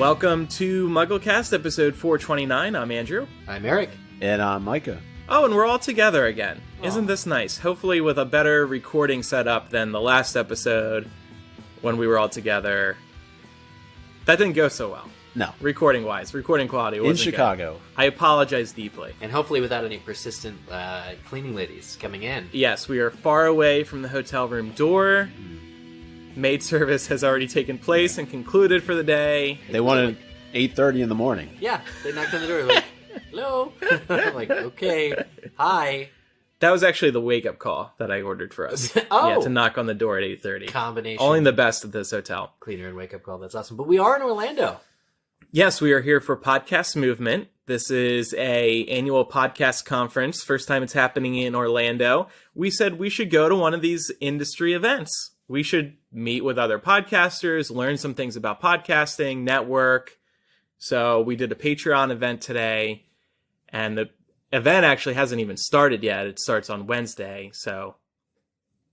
Welcome to MuggleCast, episode 429. I'm Andrew. I'm Eric. And I'm Micah. Oh, and we're all together again. Aww. Isn't this nice? Hopefully with a better recording setup than the last episode when we were all together. That didn't go so well. No. Recording-wise. Recording quality wasn't in Chicago. Good. I apologize deeply. And hopefully without any persistent cleaning ladies coming in. Yes, we are far away from the hotel room door. Maid service has already taken place and concluded for the day. They wanted 8:30 in the morning. Yeah, they knocked on the door like, hello. I'm like, okay, hi. That was actually the wake-up call that I ordered for us. Oh! Yeah, to knock on the door at 8:30. Combination. Only the best at this hotel. Cleaner and wake-up call, that's awesome. But we are in Orlando. Yes, we are here for Podcast Movement. This is a annual podcast conference. First time it's happening in Orlando. We said we should go to one of these industry events. We should meet with other podcasters, learn some things about podcasting, network. So we did a Patreon event today, and the event actually hasn't even started yet. It starts on Wednesday, so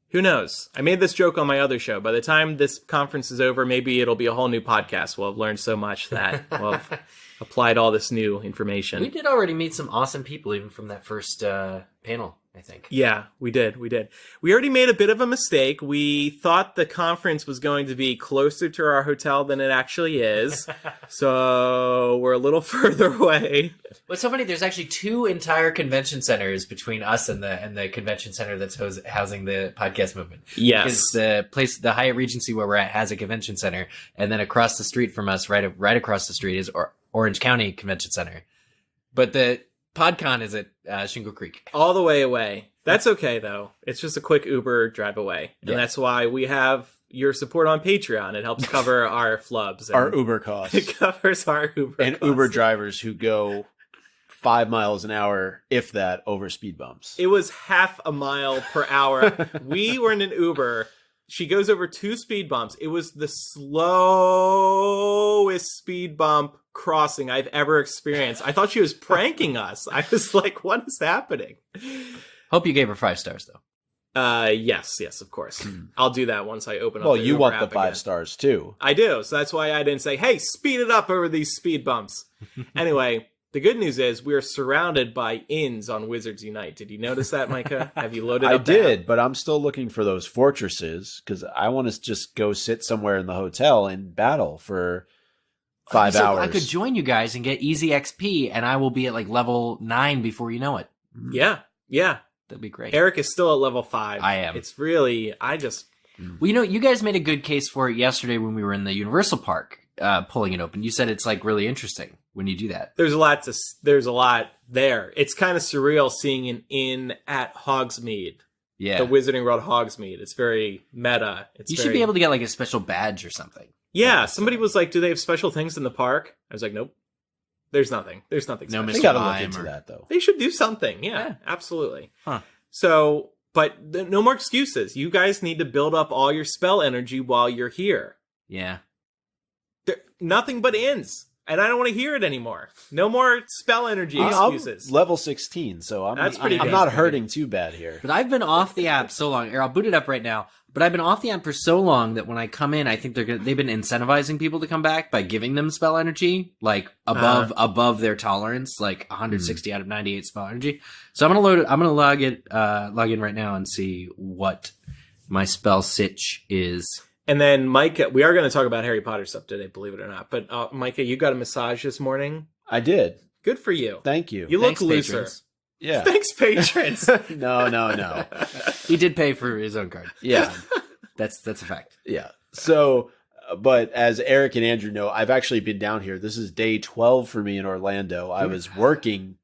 who knows? I made this joke on my other show. By the time this conference is over, maybe it'll be a whole new podcast. We'll have learned so much that we'll have applied all this new information. We did already meet some awesome people even from that first panel, I think. Yeah, we did. We already made a bit of a mistake. We thought the conference was going to be closer to our hotel than it actually is. So we're a little further away. What's so funny, there's actually two entire convention centers between us and the convention center that's housing the podcast movement. Yes. Because the Hyatt Regency where we're at has a convention center, and then across the street from us, right across the street, is Orange County Convention Center. But the PodCon is at Shingle Creek. All the way away. That's okay, though. It's just a quick Uber drive away. And that's why we have your support on Patreon. It helps cover our flubs. Our Uber costs. It covers our Uber and costs. Uber drivers who go 5 miles an hour, if that, over speed bumps. It was half a mile per hour. We were in an Uber. She goes over 2 speed bumps. It was the slowest speed bump crossing I've ever experienced. I thought she was pranking us. I was like, what is happening? Hope you gave her 5 stars, though. Yes, of course. I'll do that once I open up Well, the you Uber want app the 5 again. stars, too. I do, so that's why I didn't say, hey, speed it up over these speed bumps. Anyway, the good news is we are surrounded by inns on Wizards Unite. Did you notice that, Micah? Have you loaded up I the did, app? but I'm still looking for those fortresses, because I want to just go sit somewhere in the hotel and battle for 5 hours. I could join you guys and get easy XP, and I will be at like level 9 before you know it. Yeah. That'd be great. Eric is still at level 5. I am. It's really, Well, you guys made a good case for it yesterday when we were in the Universal Park, pulling it open. You said it's like really interesting when you do that. there's a lot there. It's kind of surreal seeing an inn at Hogsmeade. Yeah. The Wizarding World Hogsmeade. It's very meta. You should be able to get like a special badge or something. Yeah, somebody was like, do they have special things in the park? I was like, nope. There's nothing. There's nothing No special. They got to look into that, though. They should do something. Yeah, absolutely. Huh. So, but no more excuses. You guys need to build up all your spell energy while you're here. Yeah. Nothing but inns. And I don't want to hear it anymore. No more spell energy excuses. I'm level 16, so That's pretty I'm good. not hurting too bad here. But I've been off the app so long. I'll boot it up right now. But I've been off the app for so long that when I come in, I think they've been incentivizing people to come back by giving them spell energy, like above their tolerance, like 160 out of 98 spell energy. So I'm gonna log in right now and see what my spell sitch is. And then Micah, we are going to talk about Harry Potter stuff today, believe it or not. But Micah, you got a massage this morning. I did. Good for you. Thank you. You look Thanks, looser. patrons. Yeah. Thanks, patrons. No. He did pay for his own card. Yeah. That's a fact. Yeah. So, but as Eric and Andrew know, I've actually been down here. This is day 12 for me in Orlando. I was working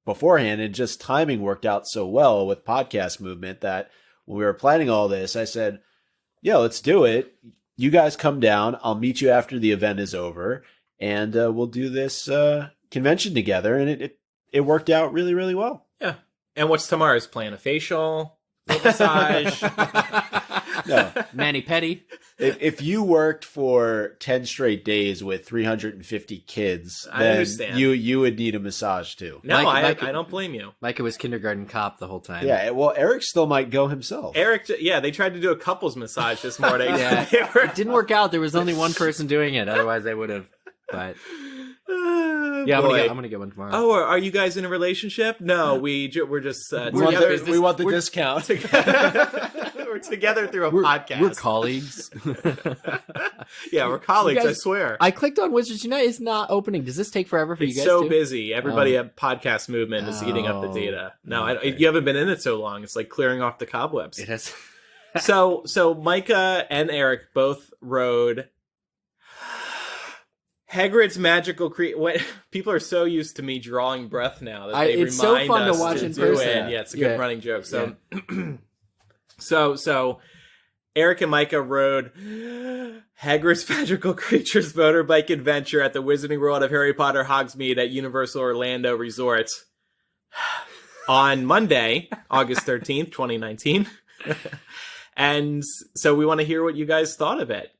beforehand, and just timing worked out so well with Podcast Movement that when we were planning all this, I said, yeah, let's do it. You guys come down. I'll meet you after the event is over, and we'll do this convention together. And it worked out really, really well. Yeah. And what's tomorrow's plan? A facial? A massage? No. Mani-pedi. If you worked for 10 straight days with 350 kids, I then understand. you would need a massage too. No, Mike- I don't blame you. Micah was kindergarten cop the whole time. Yeah, well, Eric still might go himself. Eric, they tried to do a couples massage this morning. Yeah. They were- It didn't work out. There was only one person doing it. Otherwise, they would have But yeah, I'm Boy. gonna get one tomorrow. Oh, are you guys in a relationship? No, we're just We want the discount. We're together through a podcast. We're colleagues. Yeah, we're colleagues. You I guys- swear. I clicked on Wizards Unite. It's not opening. Does this take forever for you It's guys? so too? busy. Everybody at Podcast Movement is eating up the data. No, okay. you haven't been in it so long. It's like clearing off the cobwebs. It has. So Micah and Eric both rode Hagrid's magical people are so used to me drawing breath now that they it's so remind fun to us watch to in do person. it. Yeah, it's a good Yeah. running joke. So, so Eric and Micah rode Hagrid's magical creatures motorbike adventure at the Wizarding World of Harry Potter Hogsmeade at Universal Orlando Resort on Monday, August 13th, 2019. And so we want to hear what you guys thought of it.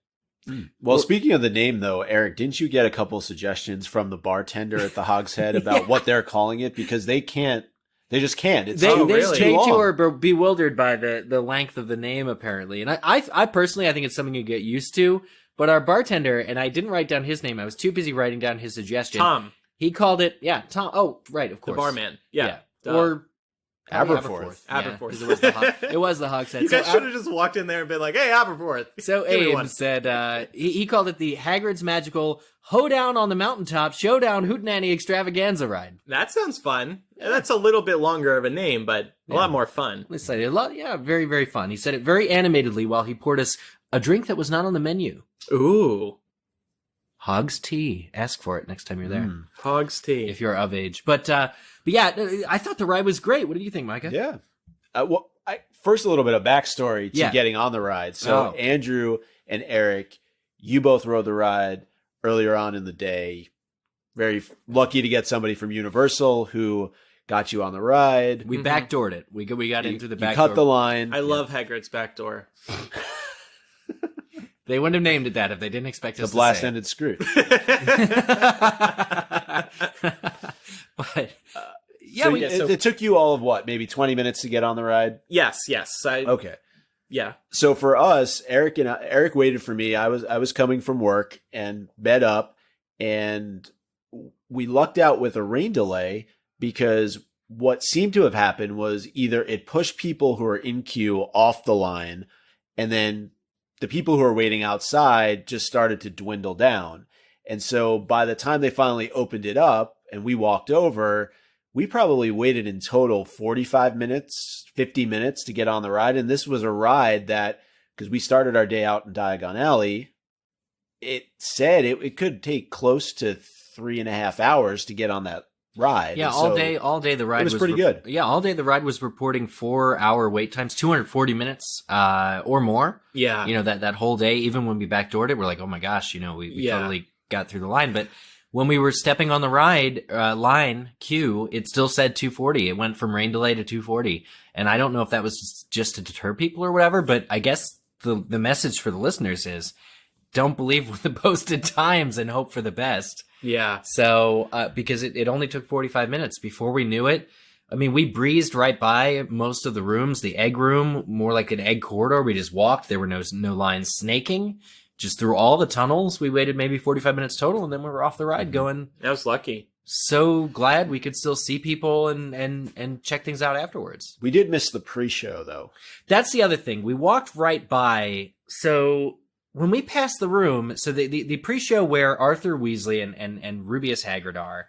Well, speaking of the name, though, Eric, didn't you get a couple suggestions from the bartender at the Hogshead about what they're calling it? Because they just can't. It's They really? too too long. are bewildered by the length of the name, apparently. And I personally, I think it's something you get used to. But our bartender, and I didn't write down his name. I was too busy writing down his suggestion. Tom, He called it, Tom. Oh, right, of the course. barman. Yeah. Duh. Or Aberforth. Yeah, Aberforth. 'cause it was the Hogshead. You guys should have just walked in there and been like, "Hey, Aberforth." So Give me one. Abe said he called it the Hagrid's Magical Hoedown on the Mountaintop Showdown Hootenanny Extravaganza Ride. That sounds fun. That's a little bit longer of a name, but a lot more fun. They said a lot, yeah, very, very fun. He said it very animatedly while he poured us a drink that was not on the menu. Ooh, Hogs tea. Ask for it next time you're there, Hog's tea. if you're of age. But yeah, I thought the ride was great. What do you think, Micah? Yeah. First, a little bit of backstory to Yeah. getting on the ride. So, Andrew and Eric, you both rode the ride earlier on in the day. Very lucky to get somebody from Universal who got you on the ride. We backdoored it. We got in through the You back cut door. the line. I love Hagrid's back door. They wouldn't have named it that if they didn't expect The us to blast say ended screw. it. But yeah, So, we, it took you all of what, maybe 20 minutes to get on the ride? Yes. Okay. Yeah. So for us, Eric waited for me. I was coming from work and met up, and we lucked out with a rain delay because what seemed to have happened was either it pushed people who are in queue off the line, and then the people who are waiting outside just started to dwindle down. And so by the time they finally opened it up and we walked over, we probably waited in total 45 minutes, 50 minutes to get on the ride. And this was a ride that, because we started our day out in Diagon Alley, it said it could take close to 3.5 hours to get on that ride. yeah, And all day the ride was pretty good. Yeah, all day the ride was reporting 4-hour wait times, 240 minutes or more. Yeah. You know, that whole day, even when we backdoored it, we're like, oh my gosh, we totally got through the line. But when we were stepping on the ride line queue, it still said 240. It went from rain delay to 240. And I don't know if that was just to deter people or whatever, but I guess the message for the listeners is don't believe with the posted times and hope for the best. Yeah. So, because it only took 45 minutes before we knew it. I mean, we breezed right by most of the rooms, the egg room, more like an egg corridor. We just walked. There were no lines snaking. Just through all the tunnels, we waited maybe 45 minutes total, and then we were off the ride going. I was lucky. So glad we could still see people and check things out afterwards. we did miss the pre-show though. That's the other thing. We walked right by. So when we passed the room, so the pre-show where Arthur Weasley and Rubius Hagrid are,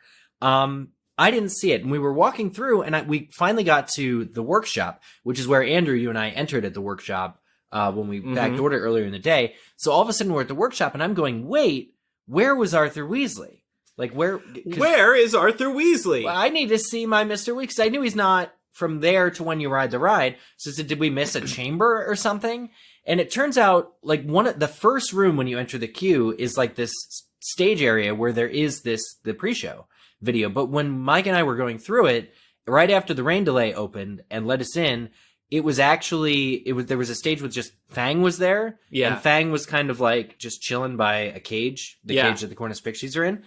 I didn't see it. And we were walking through, and we finally got to the workshop, which is where Andrew, you and I entered at the workshop when we backdoored it earlier in the day. So all of a sudden we're at the workshop, and I'm going, wait, where was Arthur Weasley? Like, where is Arthur Weasley? I need to see my Mr. Weasley, because I knew he's not from there to when you ride the ride. So I said, did we miss a chamber or something? And it turns out, like, the first room when you enter the queue is like this stage area where there is the pre-show video. But when Mike and I were going through it, right after the rain delay opened and let us in, it was actually, there was a stage with just Fang was there. Yeah. And Fang was kind of like just chilling by a cage, the cage that the Cornus Pixies are in.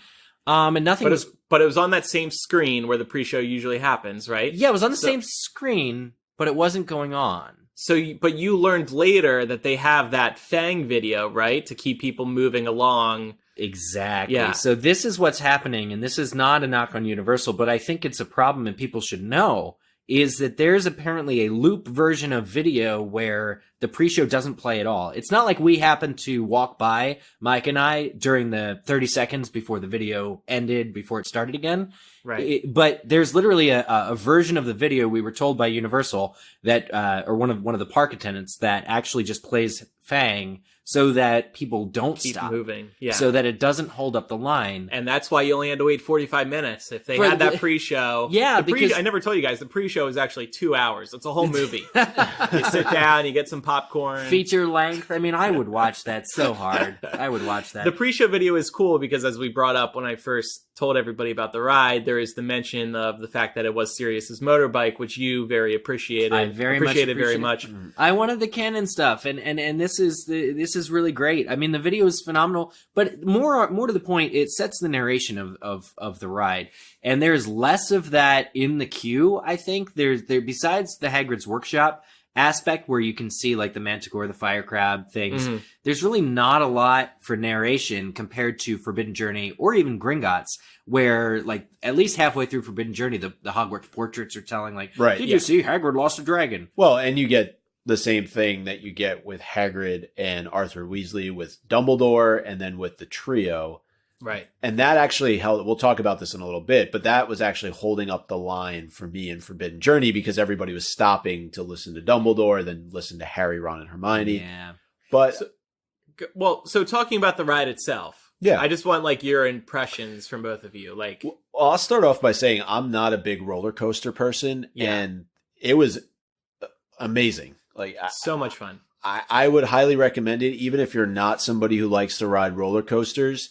And nothing But it was on that same screen where the pre-show usually happens, right? Yeah, it was on the same screen, but it wasn't going on. But you learned later that they have that Fang video, right? To keep people moving along Exactly. Yeah. So this is what's happening, and this is not a knock on Universal, but I think it's a problem and people should know, is that there's apparently a loop version of video where the pre-show doesn't play at all. It's not like we happened to walk by, Mike and I, during the 30 seconds before the video ended, before it started again. Right. But there's literally a version of the video we were told by Universal that, or one of the park attendants that actually just plays Fang so that people don't Keep stop moving. Yeah. so that it doesn't hold up the line. And that's why you only had to wait 45 minutes. If they For had that the- pre-show. Yeah, because- I never told you guys, the pre-show is actually 2 hours. It's a whole movie. You sit down, you get some popcorn. Feature length. I mean, I would watch that so hard. I would watch that. The pre-show video is cool because, as we brought up when I first told everybody about the ride, there is the mention of the fact that it was Sirius's motorbike, which you very appreciated. I very much. I wanted the canon stuff, and this is really great. I mean, the video is phenomenal, but more to the point, it sets the narration of the ride, and there's less of that in the queue. I think there besides the Hagrid's workshop aspect where you can see like the Manticore, the fire crab things. Mm-hmm. There's really not a lot for narration compared to Forbidden Journey or even Gringotts, where like at least halfway through Forbidden Journey, the Hogwarts portraits are telling like, Right, did yeah. you see Hagrid lost a dragon? Well, and you get the same thing that you get with Hagrid and Arthur Weasley with Dumbledore and then with the trio. Right. And that actually held, we'll talk about this in a little bit, but that was actually holding up the line for me in Forbidden Journey because everybody was stopping to listen to Dumbledore, then listen to Harry, Ron, and Hermione. Yeah. But So talking about the ride itself. Yeah. I just want like your impressions from both of you. Like, well, I'll start off by saying I'm not a big roller coaster person, Yeah. and it was amazing. Like so much fun. I would highly recommend it, even if you're not somebody who likes to ride roller coasters.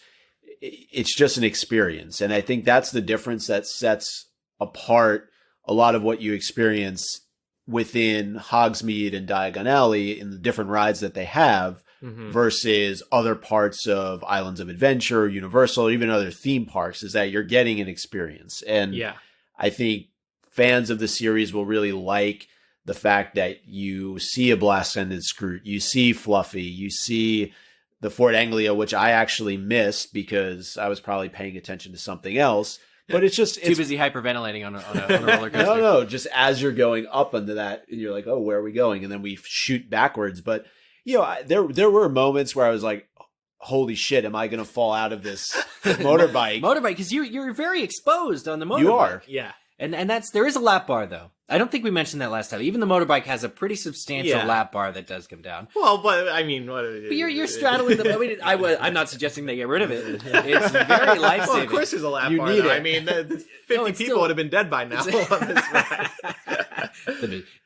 It's just an experience. And I think that's the difference that sets apart a lot of what you experience within Hogsmeade and Diagon Alley in the different rides that they have versus other parts of Islands of Adventure, Universal, even other theme parks, is that you're getting an experience. And Yeah. I think fans of the series will really like the fact that you see a Blast-Ended Scroot, you see Fluffy, you see the Fort Anglia, which I actually missed because I was probably paying attention to something else. But it's just... Too busy hyperventilating on a roller coaster. No, just as you're going up into that, you're like, oh, where are we going? And then we shoot backwards. But, you know, there were moments where I was like, holy shit, am I going to fall out of this motorbike? Motorbike, because you're very exposed on the motorbike. You are. Yeah. And there is a lap bar though. I don't think we mentioned that last time. Even the motorbike has a pretty substantial Yeah. lap bar that does come down. Well, but I mean, what? But you're straddling the. I mean, I'm not suggesting they get rid of it. It's very life saving. Well, of course, there's a lap You bar. need though. it. I mean, the 50 No, it's people still- would have been dead by now on this ride.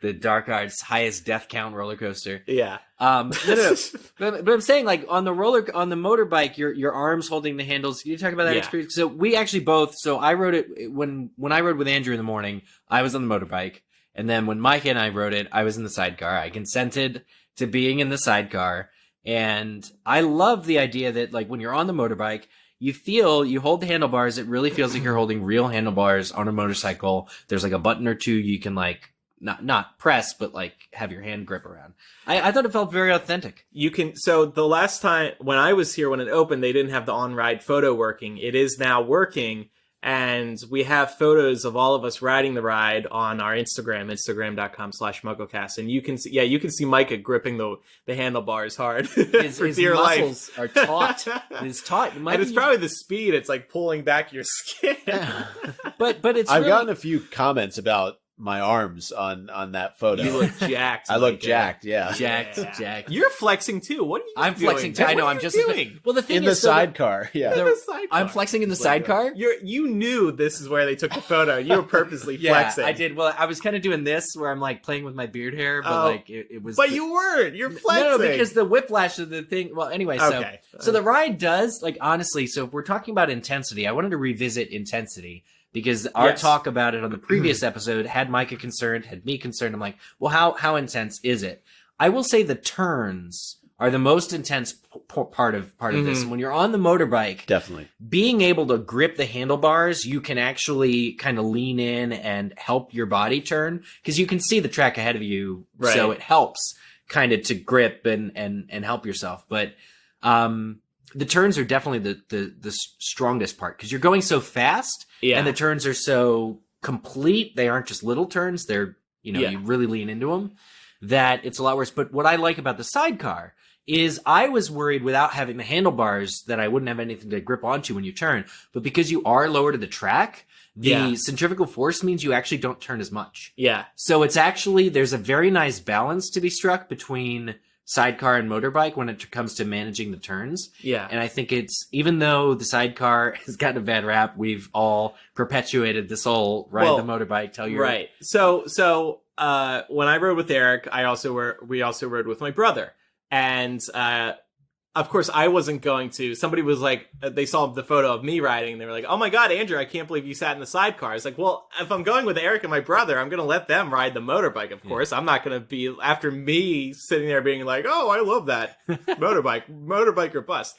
the Dark Arts highest death count roller coaster. Yeah. No. But I'm saying, like on the motorbike, your arms holding the handles. Can you talk about that Yeah. experience? So we actually both. So I rode it when I rode with Andrew in the morning. I was on the motorbike, and then when Micah and I rode it, I was in the sidecar. I consented to being in the sidecar, and I love the idea that like when you're on the motorbike, you hold the handlebars. It really feels like you're holding real handlebars on a motorcycle. There's like a button or two you can like not press, but like have your hand grip around. I thought it felt very authentic. You can. So the last time when I was here, when it opened, they didn't have the on-ride photo working. It is now working. And we have photos of all of us riding the ride on our Instagram, instagram.com/MuggleCast. And you can see Micah gripping the handlebars hard His for dear muscles life. are taut. It's taut. And it's probably the speed. It's like pulling back your skin. but it's I've really, gotten a few comments about my arms on that photo. You look jacked. I look Micah. jacked, yeah. jacked. You're flexing too. What are you I'm doing? flexing too. I know. What I'm are just you doing. Well, the thing In the is, so that- sidecar, yeah. In the sidecar. I'm flexing in the sidecar. You knew this is where they took the photo. You were purposely Yeah, flexing. I did. Well, I was kind of doing this where I'm like playing with my beard hair, but Oh. like it was. But you weren't. You're flexing. No, because the whiplash of the thing. Well, anyway, Okay. so the ride does like honestly. So if we're talking about intensity, I wanted to revisit intensity because our Yes. talk about it on the previous episode had Micah concerned, had me concerned. I'm like, well, how intense is it? I will say the turns are the most intense part of this. And when you're on the motorbike, Definitely. being able to grip the handlebars, you can actually kind of lean in and help your body turn because you can see the track ahead of you. So Right. it helps kind of to grip and help yourself. But, the turns are definitely the strongest part because you're going so fast, and the turns are so complete. They aren't just little turns; they're you really lean into them. That it's a lot worse. But what I like about the sidecar is I was worried without having the handlebars that I wouldn't have anything to grip onto when you turn. But because you are lower to the track, the centrifugal force means you actually don't turn as much. Yeah. So it's actually, there's a very nice balance to be struck between sidecar and motorbike when it comes to managing the turns. Yeah. And I think it's, even though the sidecar has gotten a bad rap, we've all perpetuated this whole ride the motorbike, tell your... Right. So when I rode with Eric, we also rode with my brother. And, of course, I wasn't going to. Somebody was like, they saw the photo of me riding, and they were like, "Oh my God, Andrew, I can't believe you sat in the sidecar." It's like, well, if I'm going with Eric and my brother, I'm going to let them ride the motorbike, of course. I'm not going to be, after me sitting there being like, "Oh, I love that motorbike or bus."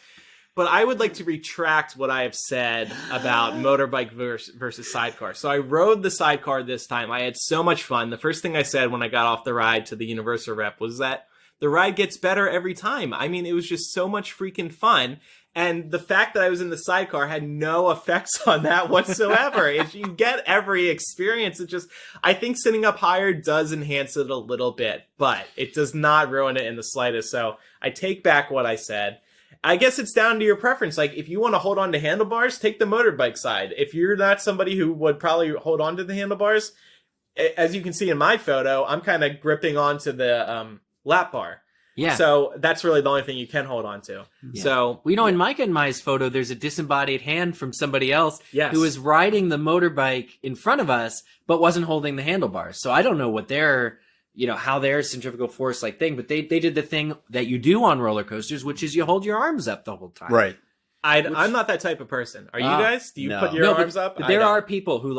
But I would like to retract what I have said about motorbike versus sidecar. So I rode the sidecar this time. I had so much fun. The first thing I said when I got off the ride to the Universal rep was that the ride gets better every time. I mean, it was just so much freaking fun. And the fact that I was in the sidecar had no effects on that whatsoever. If you get every experience, I think sitting up higher does enhance it a little bit, but it does not ruin it in the slightest. So I take back what I said. I guess it's down to your preference. Like, if you want to hold on to handlebars, take the motorbike side. If you're not somebody who would probably hold on to the handlebars, as you can see in my photo, I'm kind of gripping onto the lap bar. Yeah. So that's really the only thing you can hold on to. Yeah. So in Micah and Mai's photo, there's a disembodied hand from somebody else who was riding the motorbike in front of us, but wasn't holding the handlebars. So I don't know what their, how their centrifugal force thing, but they did the thing that you do on roller coasters, which is you hold your arms up the whole time. Right. I'm not that type of person. Are you guys? Do you put your arms up? But there are people who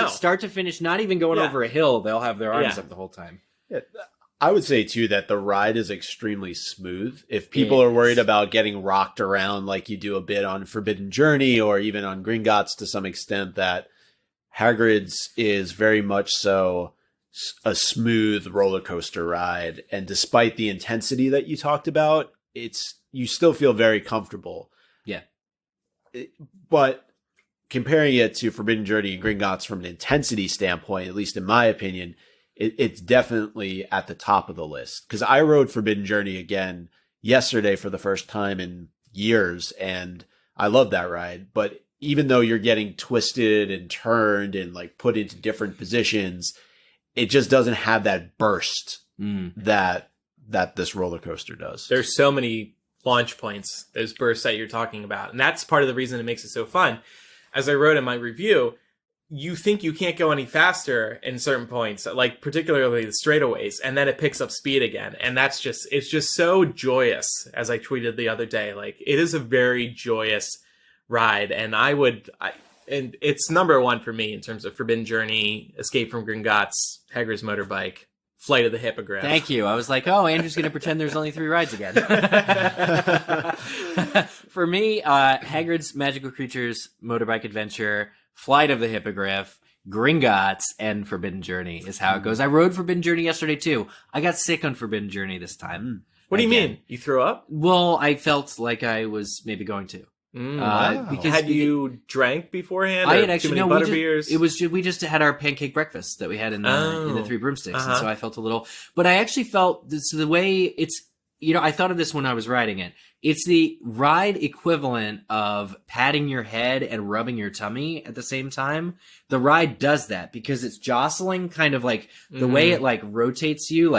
start to finish, not even going over a hill, they'll have their arms up the whole time. Yeah. I would say, too, that the ride is extremely smooth. If people are worried about getting rocked around like you do a bit on Forbidden Journey or even on Gringotts to some extent, that Hagrid's is very much so a smooth roller coaster ride. And despite the intensity that you talked about, you still feel very comfortable. Yeah. But comparing it to Forbidden Journey and Gringotts from an intensity standpoint, at least in my opinion, it's definitely at the top of the list. Because I rode Forbidden Journey again yesterday for the first time in years, and I love that ride. But even though you're getting twisted and turned and put into different positions, it just doesn't have that burst that this roller coaster does. There's so many launch points, those bursts that you're talking about. And that's part of the reason it makes it so fun. As I wrote in my review, you think you can't go any faster in certain points, particularly the straightaways, and then it picks up speed again. And it's just so joyous, as I tweeted the other day. It is a very joyous ride. And and it's number one for me in terms of Forbidden Journey, Escape from Gringotts, Hagrid's Motorbike, Flight of the Hippogriff. Thank you. I was like, Andrew's going to pretend there's only 3 rides again. For me, Hagrid's Magical Creatures Motorbike Adventure, Flight of the Hippogriff, Gringotts, and Forbidden Journey is how it goes. I rode Forbidden Journey yesterday, too. I got sick on Forbidden Journey this time. What do you mean? You threw up? Well, I felt like I was maybe going to. Wow. Had you drank beforehand? I had actually too many butterbeers? We just had our pancake breakfast that we had in the Three Broomsticks, and so I felt a little. But I actually felt the way it's. I thought of this when I was riding it. It's the ride equivalent of patting your head and rubbing your tummy at the same time. The ride does that because it's jostling, kind of the way it rotates you,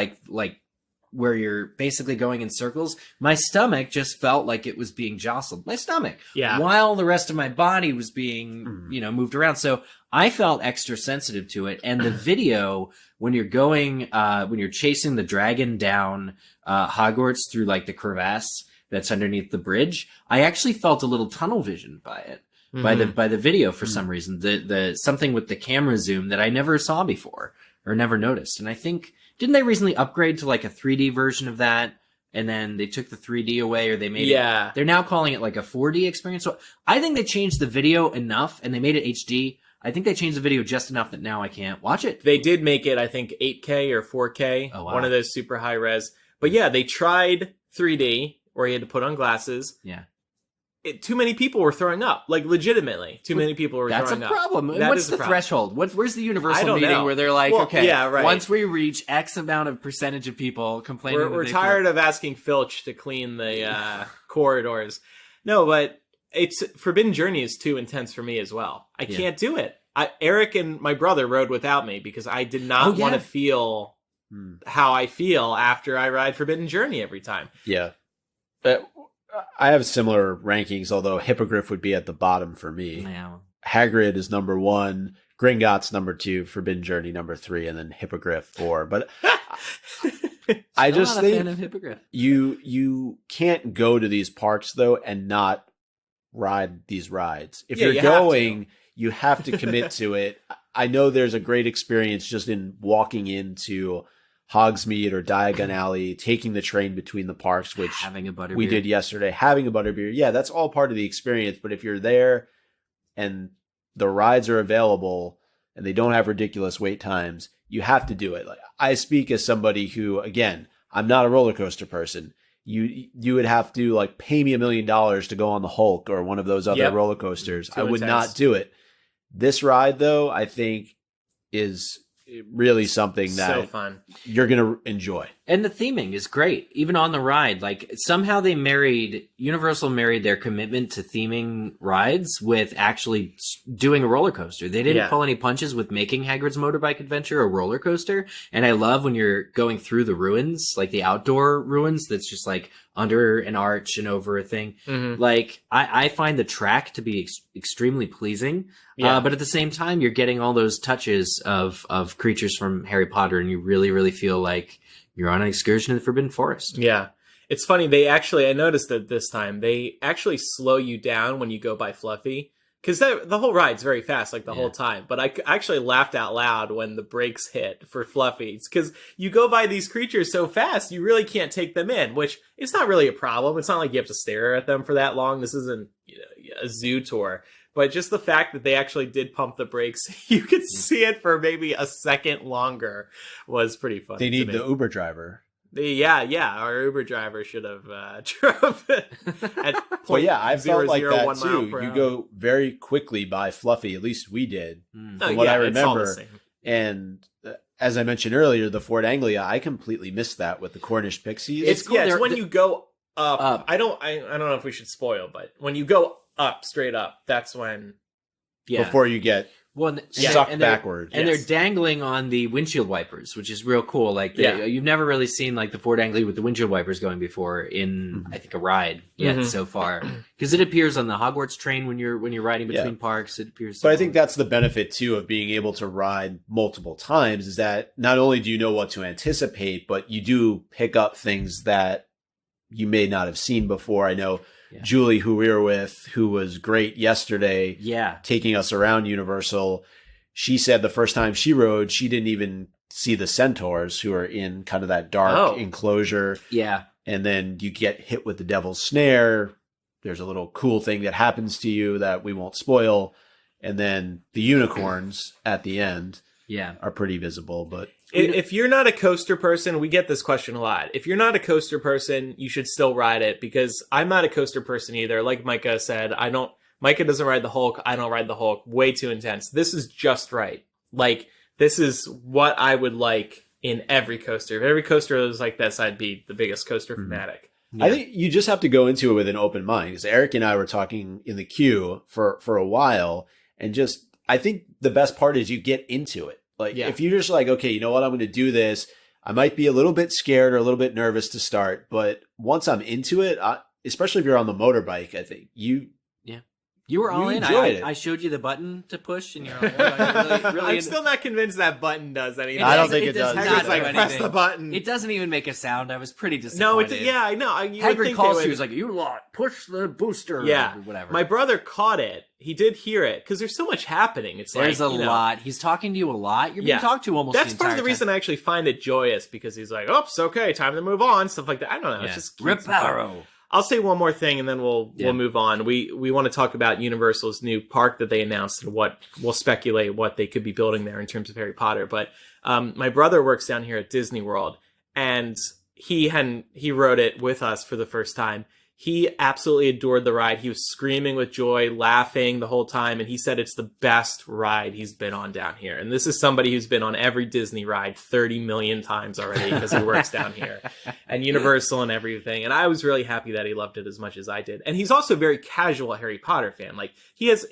where you're basically going in circles. My stomach just felt like it was being jostled. My stomach. Yeah. While the rest of my body was being, moved around. So I felt extra sensitive to it. And the video, when you're going, when you're chasing the dragon down, Hogwarts through the crevasse that's underneath the bridge, I actually felt a little tunnel vision by it. By the video for some reason. The something with the camera zoom that I never saw before or never noticed. And I think, didn't they recently upgrade to a 3D version of that? And then they took the 3D away, or they made it. They're now calling it a 4D experience. So I think they changed the video enough, and they made it HD. I think they changed the video just enough that now I can't watch it. They did make it, I think, 8K or 4K. Oh, wow. One of those super high res. But yeah, they tried 3D, where you had to put on glasses. Yeah. too many people were throwing up. Like, legitimately, too many people were That's throwing a up. problem. That What's is the a problem. threshold? Where's the I universal don't meeting know. where they're like, Well, okay, yeah, right. once we reach X amount of percentage of people complaining, We're tired of asking Filch to clean the corridors. No, but Forbidden Journey is too intense for me as well. I can't do it. Eric and my brother rode without me because I did not want to feel how I feel after I ride Forbidden Journey every time. Yeah. I have similar rankings, although Hippogriff would be at the bottom for me. Yeah. Hagrid is number 1, Gringotts number 2, Forbidden Journey number 3, and then Hippogriff 4. But I just not a think fan of Hippogriff. you can't go to these parks though and not ride these rides. If you you're going, you have to commit to it. I know there's a great experience just in walking into Hogsmeade or Diagon Alley, taking the train between the parks, which having a butterbeer we did yesterday, having a butterbeer. Yeah, that's all part of the experience. But if you're there and the rides are available and they don't have ridiculous wait times, you have to do it. Like, I speak as somebody who, again, I'm not a roller coaster person. You would have to like pay me $1 million to go on the Hulk or one of those other roller coasters. I would not do it. This ride, though, I think is really something that so fun. You're going to enjoy. And the theming is great. Even on the ride, like somehow Universal married their commitment to theming rides with actually doing a roller coaster. They didn't pull any punches with making Hagrid's Motorbike Adventure a roller coaster. And I love when you're going through the ruins, like the outdoor ruins that's just like under an arch and over a thing. Mm-hmm. Like I find the track to be extremely pleasing. But at the same time, you're getting all those touches of creatures from Harry Potter, and you really, really feel like you're on an excursion in the Forbidden Forest. Yeah. It's funny. I noticed that this time, they actually slow you down when you go by Fluffy. Because the whole ride's very fast, like the whole time. But I actually laughed out loud when the brakes hit for Fluffy. Because you go by these creatures so fast, you really can't take them in, which it's not really a problem. It's not like you have to stare at them for that long. This isn't a zoo tour. But just the fact that they actually did pump the brakes, you could see it for maybe a second longer, was pretty funny. They need the Uber driver. Our Uber driver should have drove it at Well, yeah, I felt like that too. You hour. go very quickly by Fluffy. At least we did, from I what I remember. remember. And as I mentioned earlier, the Fort Anglia, I completely missed that with the Cornish pixies. It's cool. It's when you go up. I don't know if we should spoil, but when you go up, straight up, that's when before you get sucked backwards. And they're dangling on the windshield wipers, which is real cool. Like you've never really seen like the Fort Anglia with the windshield wipers going before in I think a ride yet so far, because it appears on the Hogwarts train when you're riding between parks. It appears. But I think that's the benefit too of being able to ride multiple times, is that not only do you know what to anticipate, but you do pick up things that you may not have seen before. I know Julie, who we were with, who was great yesterday, taking us around Universal, she said the first time she rode, she didn't even see the centaurs, who are in kind of that dark enclosure. Yeah. And then you get hit with the devil's snare. There's a little cool thing that happens to you that we won't spoil. And then the unicorns at the end are pretty visible. But if you're not a coaster person, we get this question a lot. If you're not a coaster person, you should still ride it, because I'm not a coaster person either. Like Micah said, Micah doesn't ride the Hulk. I don't ride the Hulk. Way too intense. This is just right. Like, this is what I would like in every coaster. If every coaster was like this, I'd be the biggest coaster fanatic. I think you just have to go into it with an open mind, because Eric and I were talking in the queue for a while, and I think the best part is you get into it. Like, if you're just like, okay, you know what, I'm going to do this. I might be a little bit scared or a little bit nervous to start, but once I'm into it, especially if you're on the motorbike, I think you were all in. I showed you the button to push, and you're really I'm still not convinced that button does anything. I don't think it does. Hagrid's like, press the button. It doesn't even make a sound. I was pretty disappointed. No, I know. Hagrid calls you. He's like, "You lot, push the booster." Yeah, or whatever. My brother caught it. He did hear it, because there's so much happening. There's a lot. He's talking to you a lot. You're being talked to almost. That's part of the reason I actually find it joyous, because he's like, "Oops, okay, time to move on," stuff like that. I don't know. It's just Reparo. I'll say one more thing, and then we'll move on. We want to talk about Universal's new park that they announced, and what we'll speculate what they could be building there in terms of Harry Potter. But my brother works down here at Disney World, and he rode it with us for the first time. He absolutely adored the ride. He was screaming with joy, laughing the whole time, and he said it's the best ride he's been on down here. And this is somebody who's been on every Disney ride 30 million times already because he works down here, and Universal and everything. And I was really happy that he loved it as much as I did. And he's also a very casual Harry Potter fan. Like, this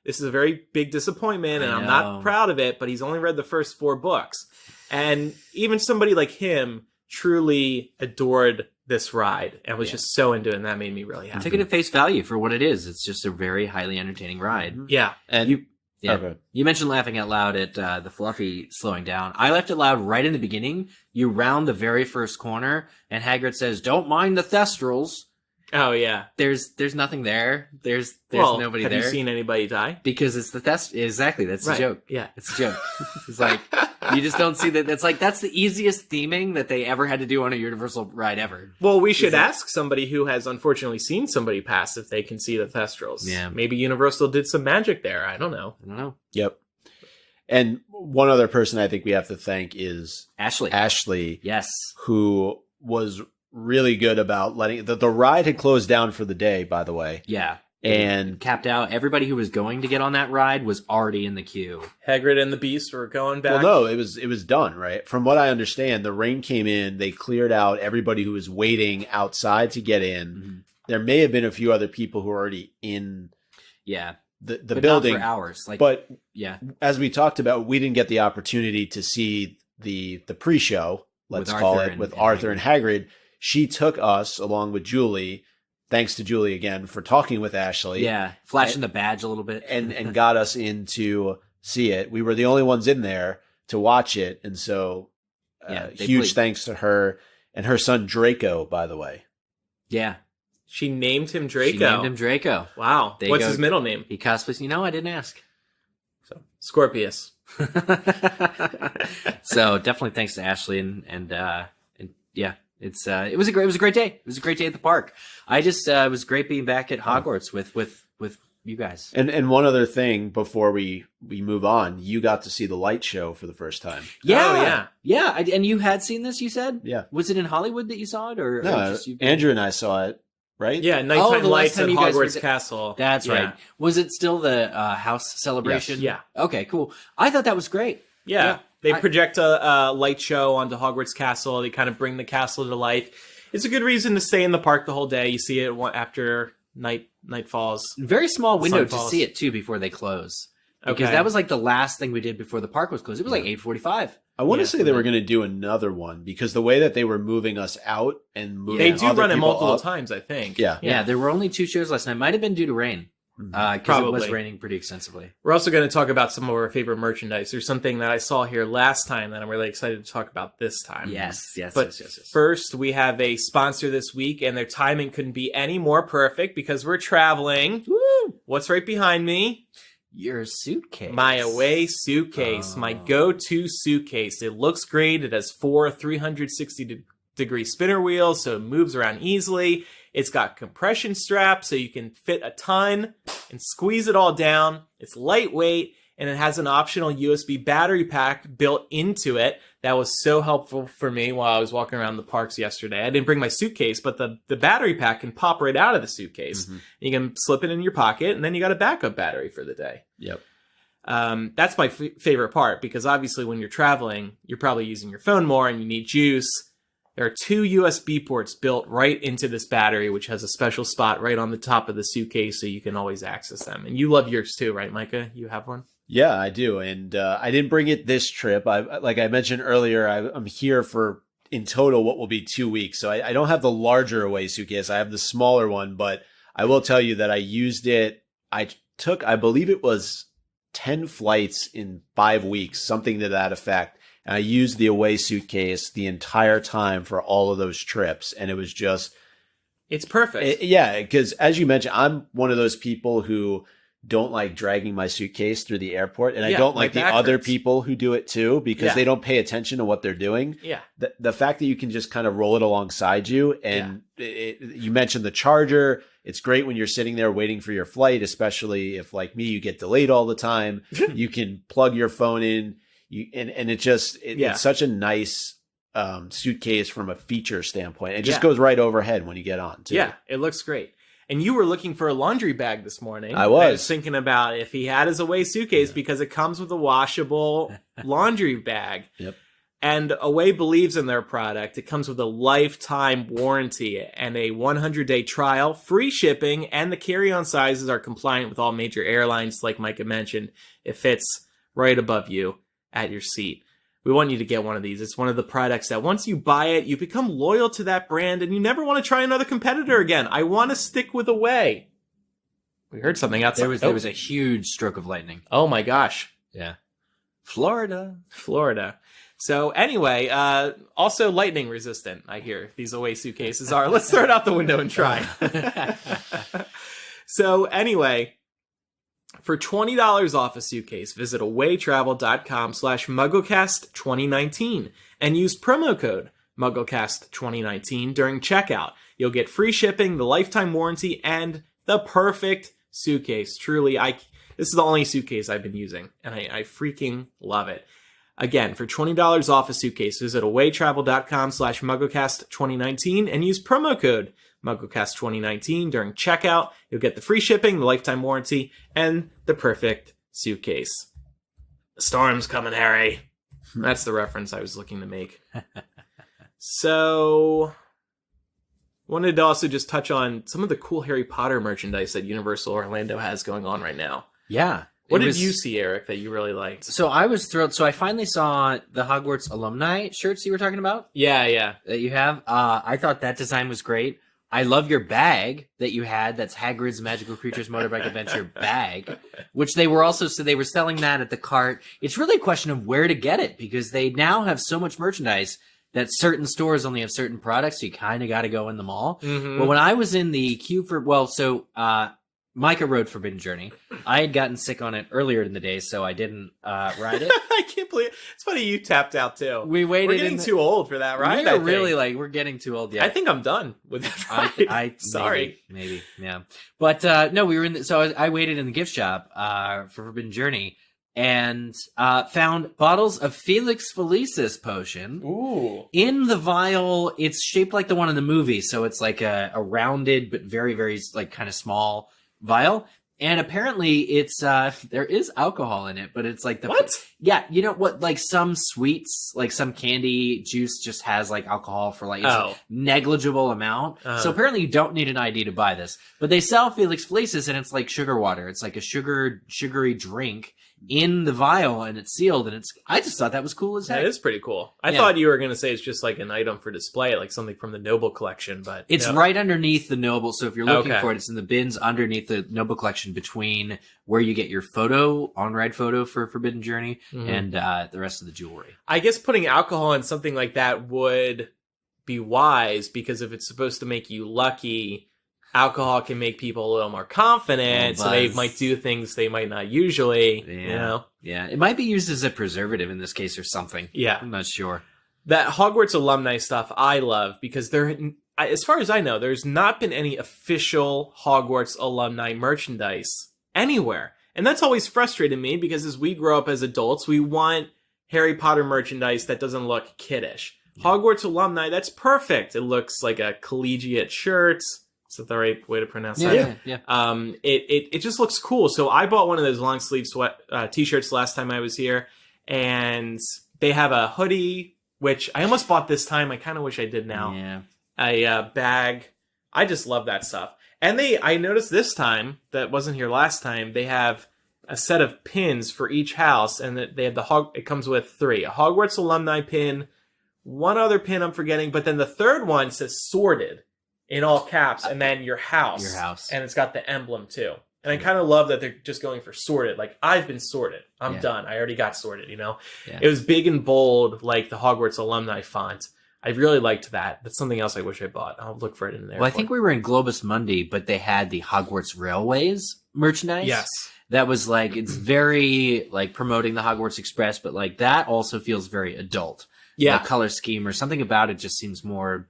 is a very big disappointment, and I'm not proud of it, but he's only read the first 4 books. And even somebody like him truly adored this ride and was just so into it, and that made me really happy. Take it at face value for what it is. It's just a very highly entertaining ride. Yeah. And you mentioned laughing out loud at the Fluffy slowing down. I laughed out loud right in the beginning. You round the very first corner, and Hagrid says, "Don't mind the Thestrals." Oh yeah. There's nothing there. There's nobody there. Have you seen anybody die? Because it's the Thest. Exactly. That's right. the joke. Yeah. It's a joke. It's like, you just don't see that. That's the easiest theming that they ever had to do on a Universal ride ever. Well, we should ask somebody who has unfortunately seen somebody pass if they can see the Thestrals. Yeah. Maybe Universal did some magic there. I don't know. Yep. And one other person I think we have to thank is Ashley. Yes. Who was really good about letting the ride had closed down for the day, by the way. Yeah. And capped out. Everybody who was going to get on that ride was already in the queue. Hagrid and the Beast were going back. Well, no, it was done, right? From what I understand, the rain came in, they cleared out everybody who was waiting outside to get in. Mm-hmm. There may have been a few other people who were already in the but building not for hours. But as we talked about, we didn't get the opportunity to see the pre-show, let's call it, with Arthur and Hagrid. She took us, along with Julie, thanks to Julie again for talking with Ashley. Yeah, flashing the badge a little bit. and got us in to see it. We were the only ones in there to watch it. And so huge thanks to her and her son Draco, by the way. Yeah. She named him Draco. Wow. What's his middle name? He cosplays. I didn't ask. So Scorpius. So definitely thanks to Ashley and yeah. It was a great day. It was a great day at the park. It was great being back at Hogwarts with you guys. And one other thing before we move on, you got to see the light show for the first time. Yeah. And you had seen this, you said? Yeah. Was it in Hollywood that you saw it, or just you? Andrew and I saw it, right? Yeah, nighttime lights at Hogwarts Castle. That's right. Was it still the house celebration? Yes. Yeah. Okay, cool. I thought that was great. Yeah. They project a light show onto Hogwarts Castle. They kind of bring the castle to life. It's a good reason to stay in the park the whole day. You see it after night falls. Very small window to see it, too, before they close. Because that was like the last thing we did before the park was closed. It was like 8:45. I want to say they were going to do another one because the way that they were moving us out and moving they do run it multiple up, times, I think. Yeah, there were only 2 shows last night. Might have been due to rain. Because it was raining pretty extensively. We're also going to talk about some of our favorite merchandise. There's something that I saw here last time that I'm really excited to talk about this time. Yes. First, we have a sponsor this week, and their timing couldn't be any more perfect because we're traveling. Woo! What's right behind me? Your suitcase. My away suitcase. My go-to suitcase. It looks great. It has 4 360-degree spinner wheels, so it moves around easily. It's got compression straps so you can fit a ton and squeeze it all down. It's lightweight, and it has an optional USB battery pack built into it. That was so helpful for me while I was walking around the parks yesterday. I didn't bring my suitcase, but the battery pack can pop right out of the suitcase. Mm-hmm. You can slip it in your pocket, and then you got a backup battery for the day. Yep. That's my favorite part because obviously when you're traveling, you're probably using your phone more and you need juice. There are 2 USB ports built right into this battery, which has a special spot right on the top of the suitcase so you can always access them. And you love yours too, right, Micah? You have one? Yeah, I do. And I didn't bring it this trip. Like I mentioned earlier, I'm here for, in total, what will be 2 weeks. So I don't have the larger away suitcase. I have the smaller one. But I will tell you that I used it. I believe it was 10 flights in 5 weeks, something to that effect. And I used the away suitcase the entire time for all of those trips. And it was just... It's perfect. Because as you mentioned, I'm one of those people who don't like dragging my suitcase through the airport. And I don't like the other people who do it too because they don't pay attention to what they're doing. Yeah. The fact that you can just kind of roll it alongside you. And you mentioned the charger. It's great when you're sitting there waiting for your flight, especially if, like me, you get delayed all the time. You can plug your phone in. It's such a nice suitcase from a feature standpoint. It just goes right overhead when you get on, too. Yeah, it looks great. And you were looking for a laundry bag this morning. I was. I was thinking about if he had his Away suitcase because it comes with a washable laundry bag. Yep. And Away believes in their product. It comes with a lifetime warranty and a 100-day trial, free shipping, and the carry-on sizes are compliant with all major airlines, like Micah mentioned. It fits right above you at your seat. We want you to get one of these. It's one of the products that once you buy it, you become loyal to that brand and you never want to try another competitor again. I want to stick with Away. We heard something outside. There was a huge stroke of lightning. Oh my gosh. Yeah. Florida. So anyway, also lightning resistant, I hear these Away suitcases are. Let's throw it out the window and try. So anyway, for $20 off a suitcase, visit awaytravel.com/MuggleCast2019 and use promo code MuggleCast2019 during checkout. You'll get free shipping, the lifetime warranty, and the perfect suitcase. Truly, this is the only suitcase I've been using, and I freaking love it. Again, for $20 off a suitcase, visit awaytravel.com/MuggleCast2019 and use promo code MuggleCast2019 during checkout. You'll get the free shipping, the lifetime warranty, and the perfect suitcase. The storm's coming, Harry. That's the reference I was looking to make. So, wanted to also just touch on some of the cool Harry Potter merchandise that Universal Orlando has going on right now. Yeah. What did you see, Eric, that you really liked? So I was thrilled. So I finally saw the Hogwarts alumni shirts you were talking about. Yeah. That you have. I thought that design was great. I love your bag that you had. That's Hagrid's Magical Creatures Motorbike Adventure bag, which they were they were selling that at the cart. It's really a question of where to get it because they now have so much merchandise that certain stores only have certain products. So you kind of got to go in the mall. Mm-hmm. But when I was in the queue for, Micah rode Forbidden Journey. I had gotten sick on it earlier in the day, so I didn't ride it. I can't believe it. It's funny you tapped out too. We waited. We're getting too old for that ride. We're getting too old. Yeah, I think I'm done with that ride. Sorry, maybe, yeah. But no, we were in. I waited in the gift shop for Forbidden Journey and found bottles of Felix Felicis potion. Ooh! In the vial, it's shaped like the one in the movie, so it's like a rounded but very, very like kind of small vial, and apparently it's there is alcohol in it, but it's like what? Yeah, you know what? Like some sweets, like some candy juice, just has like alcohol for like a negligible amount. So apparently you don't need an ID to buy this, but they sell Felix Felicis, and it's like sugar water. It's like a sugary drink in the vial, and it's sealed, and I just thought that was cool as heck. That is pretty cool. I thought you were going to say it's just like an item for display, like something from the Noble collection, but it's right underneath the Noble. So if you're looking for it, it's in the bins underneath the Noble collection between where you get your on-ride photo for Forbidden Journey and the rest of the jewelry. I guess putting alcohol in something like that would be wise, because if it's supposed to make you lucky, alcohol can make people a little more confident, so they might do things they might not usually, Yeah, it might be used as a preservative in this case or something. Yeah. I'm not sure. That Hogwarts alumni stuff I love, because as far as I know, there's not been any official Hogwarts alumni merchandise anywhere. And that's always frustrated me, because as we grow up as adults, we want Harry Potter merchandise that doesn't look kiddish. Hogwarts alumni, that's perfect. It looks like a collegiate shirt. Is that the right way to pronounce that? Yeah. It just looks cool. So I bought one of those long sleeve t-shirts last time I was here, and they have a hoodie, which I almost bought this time. I kind of wish I did now. Yeah. A bag. I just love that stuff. And I noticed this time, that wasn't here last time, they have a set of pins for each house, and that they have it comes with 3. A Hogwarts alumni pin, one other pin I'm forgetting, but then the third one says sorted in all caps, and then your house. And it's got the emblem too. And I kind of love that they're just going for sorted. Like, I've been sorted. I'm done. I already got sorted, Yeah. It was big and bold, like the Hogwarts alumni font. I really liked that. That's something else I wish I bought. I'll look for it in there. Well, I think we were in Globus Mundi, but they had the Hogwarts Railways merchandise. Yes. That was like, it's very like promoting the Hogwarts Express, but like that also feels very adult. Yeah. The color scheme or something about it just seems more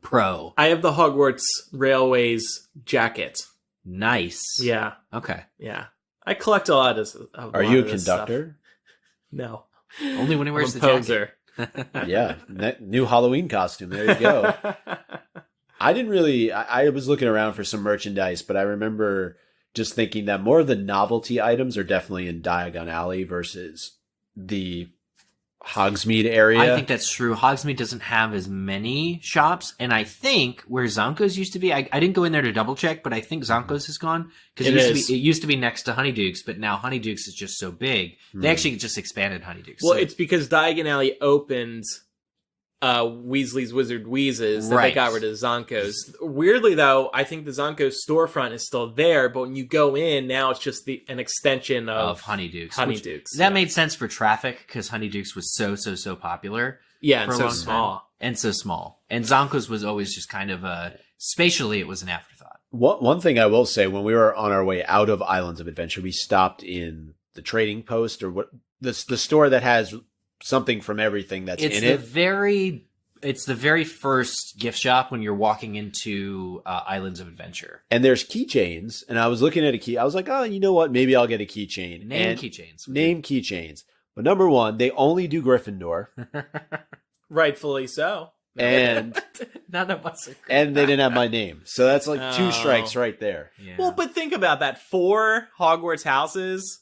pro. I have the Hogwarts Railways jacket. Nice. Yeah. Okay. Yeah. I collect a lot of Are you a conductor? No. Only when he wears the poser. jacket. Yeah, new Halloween costume. There you go. I was looking around for some merchandise, but I remember just thinking that more of the novelty items are definitely in Diagon Alley versus the Hogsmeade area. I think that's true. Hogsmeade doesn't have as many shops, and I think where Zonko's used to be, I didn't go in there to double check, but I think Zonko's is gone because it used to be next to Honeyduke's, but now Honeyduke's is just so big. They actually just expanded Honeyduke's. Well, it's because Diagon Alley opened Weasley's Wizard Wheezes that they got rid of Zonko's. Weirdly, though, I think the Zonko's storefront is still there, but when you go in, now it's just an extension of Honeyduke's. That made sense for traffic because Honeyduke's was so popular. Yeah, and so small. And so small. And Zonko's was always just kind of spatially, it was an afterthought. One thing I will say, when we were on our way out of Islands of Adventure, we stopped in the Trading Post, or the store that has something from everything that's in it. It's the very first gift shop when you're walking into Islands of Adventure. And there's keychains, and I was looking at a key. I was like, oh, you know what? Maybe I'll get a keychain. Name keychains. But number one, they only do Gryffindor. Rightfully so. And none of us are. And they didn't have my name. So that's like 2 strikes right there. Yeah. Well, but think about that. 4 Hogwarts houses.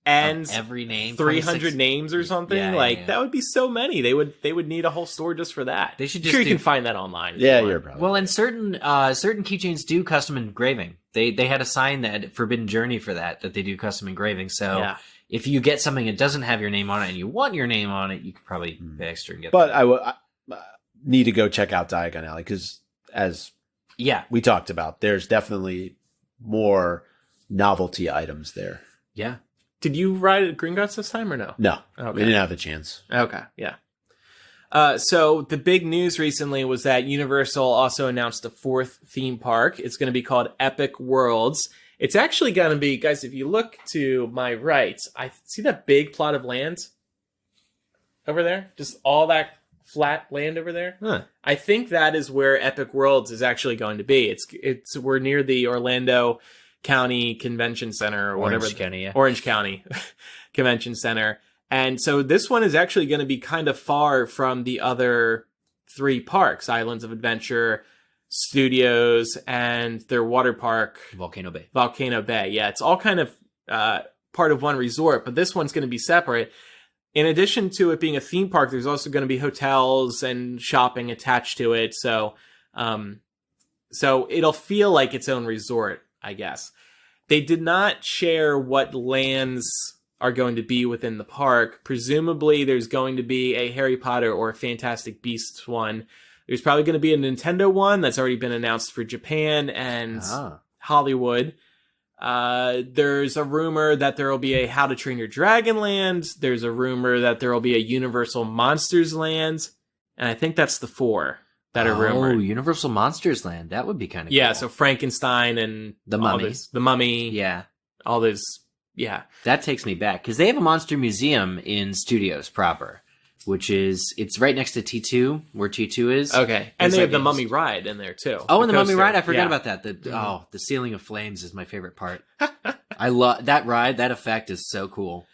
And every name, 300 names or something, that would be so many. They would need a whole store just for that. They should just you can find that online. Yeah, you're probably. Well, and certain keychains do custom engraving. They had a sign that Forbidden Journey for that they do custom engraving. So if you get something that doesn't have your name on it and you want your name on it, you could probably pay extra and get. But I need to go check out Diagon Alley because, as we talked about, there's definitely more novelty items there. Yeah. Did you ride at Gringotts this time or no? No, we didn't have the chance. Okay, yeah. So the big news recently was that Universal also announced a 4th theme park. It's going to be called Epic Worlds. It's actually going to be, guys, if you look to my right, I see that big plot of land over there. Just all that flat land over there. Huh. I think that is where Epic Worlds is actually going to be. We're near the Orlando County Convention Center or whatever. Orange County Convention Center. And so this one is actually going to be kind of far from the other 3 parks, Islands of Adventure, Studios, and their water park. Volcano Bay. Yeah, it's all kind of part of one resort, but this one's going to be separate. In addition to it being a theme park, there's also going to be hotels and shopping attached to it. So it'll feel like its own resort, I guess. They did not share what lands are going to be within the park. Presumably, there's going to be a Harry Potter or a Fantastic Beasts one. There's probably going to be a Nintendo one that's already been announced for Japan and Hollywood. There's a rumor that there will be a How to Train Your Dragon land. There's a rumor that there will be a Universal Monsters land. And I think that's the 4. That are rumored. Oh, Universal Monsters Land. That would be kind of cool. Yeah, so Frankenstein and the Mummy. The Mummy. Yeah. All those. Yeah. That takes me back. Because they have a monster museum in Studios proper, which is, it's right next to T2, where T2 is. Okay. And they have the Mummy ride in there, too. Oh, and the Mummy ride? I forgot about that. The Ceiling of Flames is my favorite part. I love that ride. That effect is so cool.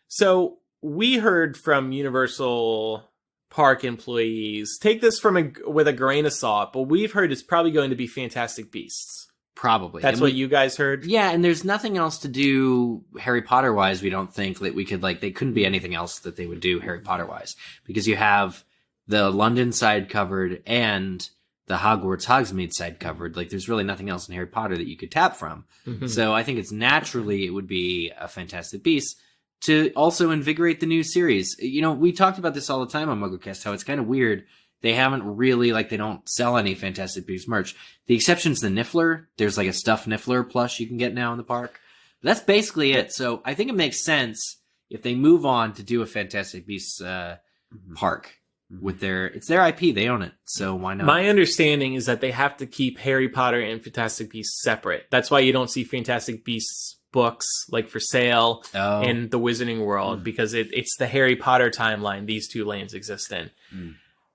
So we heard from Universal Park employees, take this with a grain of salt, but we've heard it's probably going to be Fantastic Beasts. Probably. That's what you guys heard? Yeah, and there's nothing else to do Harry Potter wise. We don't think that we could, they couldn't be anything else that they would do Harry Potter wise, because you have the London side covered and the Hogwarts Hogsmeade side covered. There's really nothing else in Harry Potter that you could tap from. Mm-hmm. So I think it would be a Fantastic Beasts to also invigorate the new series. We talked about this all the time on MuggleCast, how it's kind of weird. They haven't really, they don't sell any Fantastic Beasts merch. The exception's the Niffler. There's a stuffed Niffler plush you can get now in the park. That's basically it. So I think it makes sense if they move on to do a Fantastic Beasts park with it's their IP. They own it. So why not? My understanding is that they have to keep Harry Potter and Fantastic Beasts separate. That's why you don't see Fantastic Beasts books for sale in the Wizarding World, because it's the Harry Potter timeline these 2 lands exist in.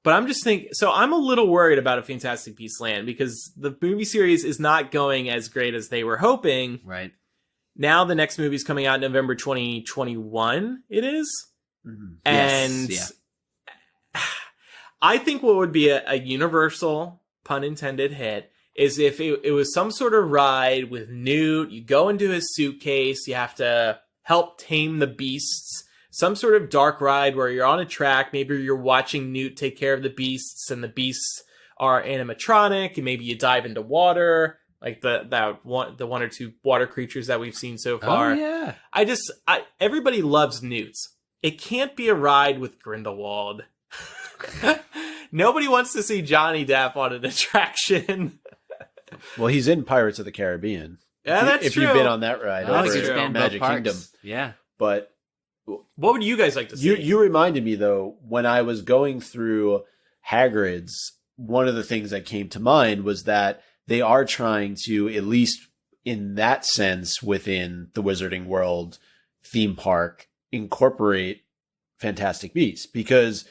But I'm just thinking, so I'm a little worried about a Fantastic Beasts land because the movie series is not going as great as they were hoping. Right. Now the next movie's coming out in November 2021, it is. Mm-hmm. And I think what would be a universal, pun intended, hit is if it was some sort of ride with Newt. You go into his suitcase. You have to help tame the beasts. Some sort of dark ride where you're on a track. Maybe you're watching Newt take care of the beasts, and the beasts are animatronic, and maybe you dive into water, like the one or two water creatures that we've seen so far. Oh, yeah. Everybody loves Newts. It can't be a ride with Grindelwald. Nobody wants to see Johnny Depp on an attraction. Well, he's in Pirates of the Caribbean. Yeah, that's if true. you've been on that ride That's over true. at Magic Kingdom. Yeah. But what would you guys like to see? You reminded me, though, when I was going through Hagrid's, one of the things that came to mind was that they are trying to, at least in that sense, within the Wizarding World theme park, incorporate Fantastic Beasts, because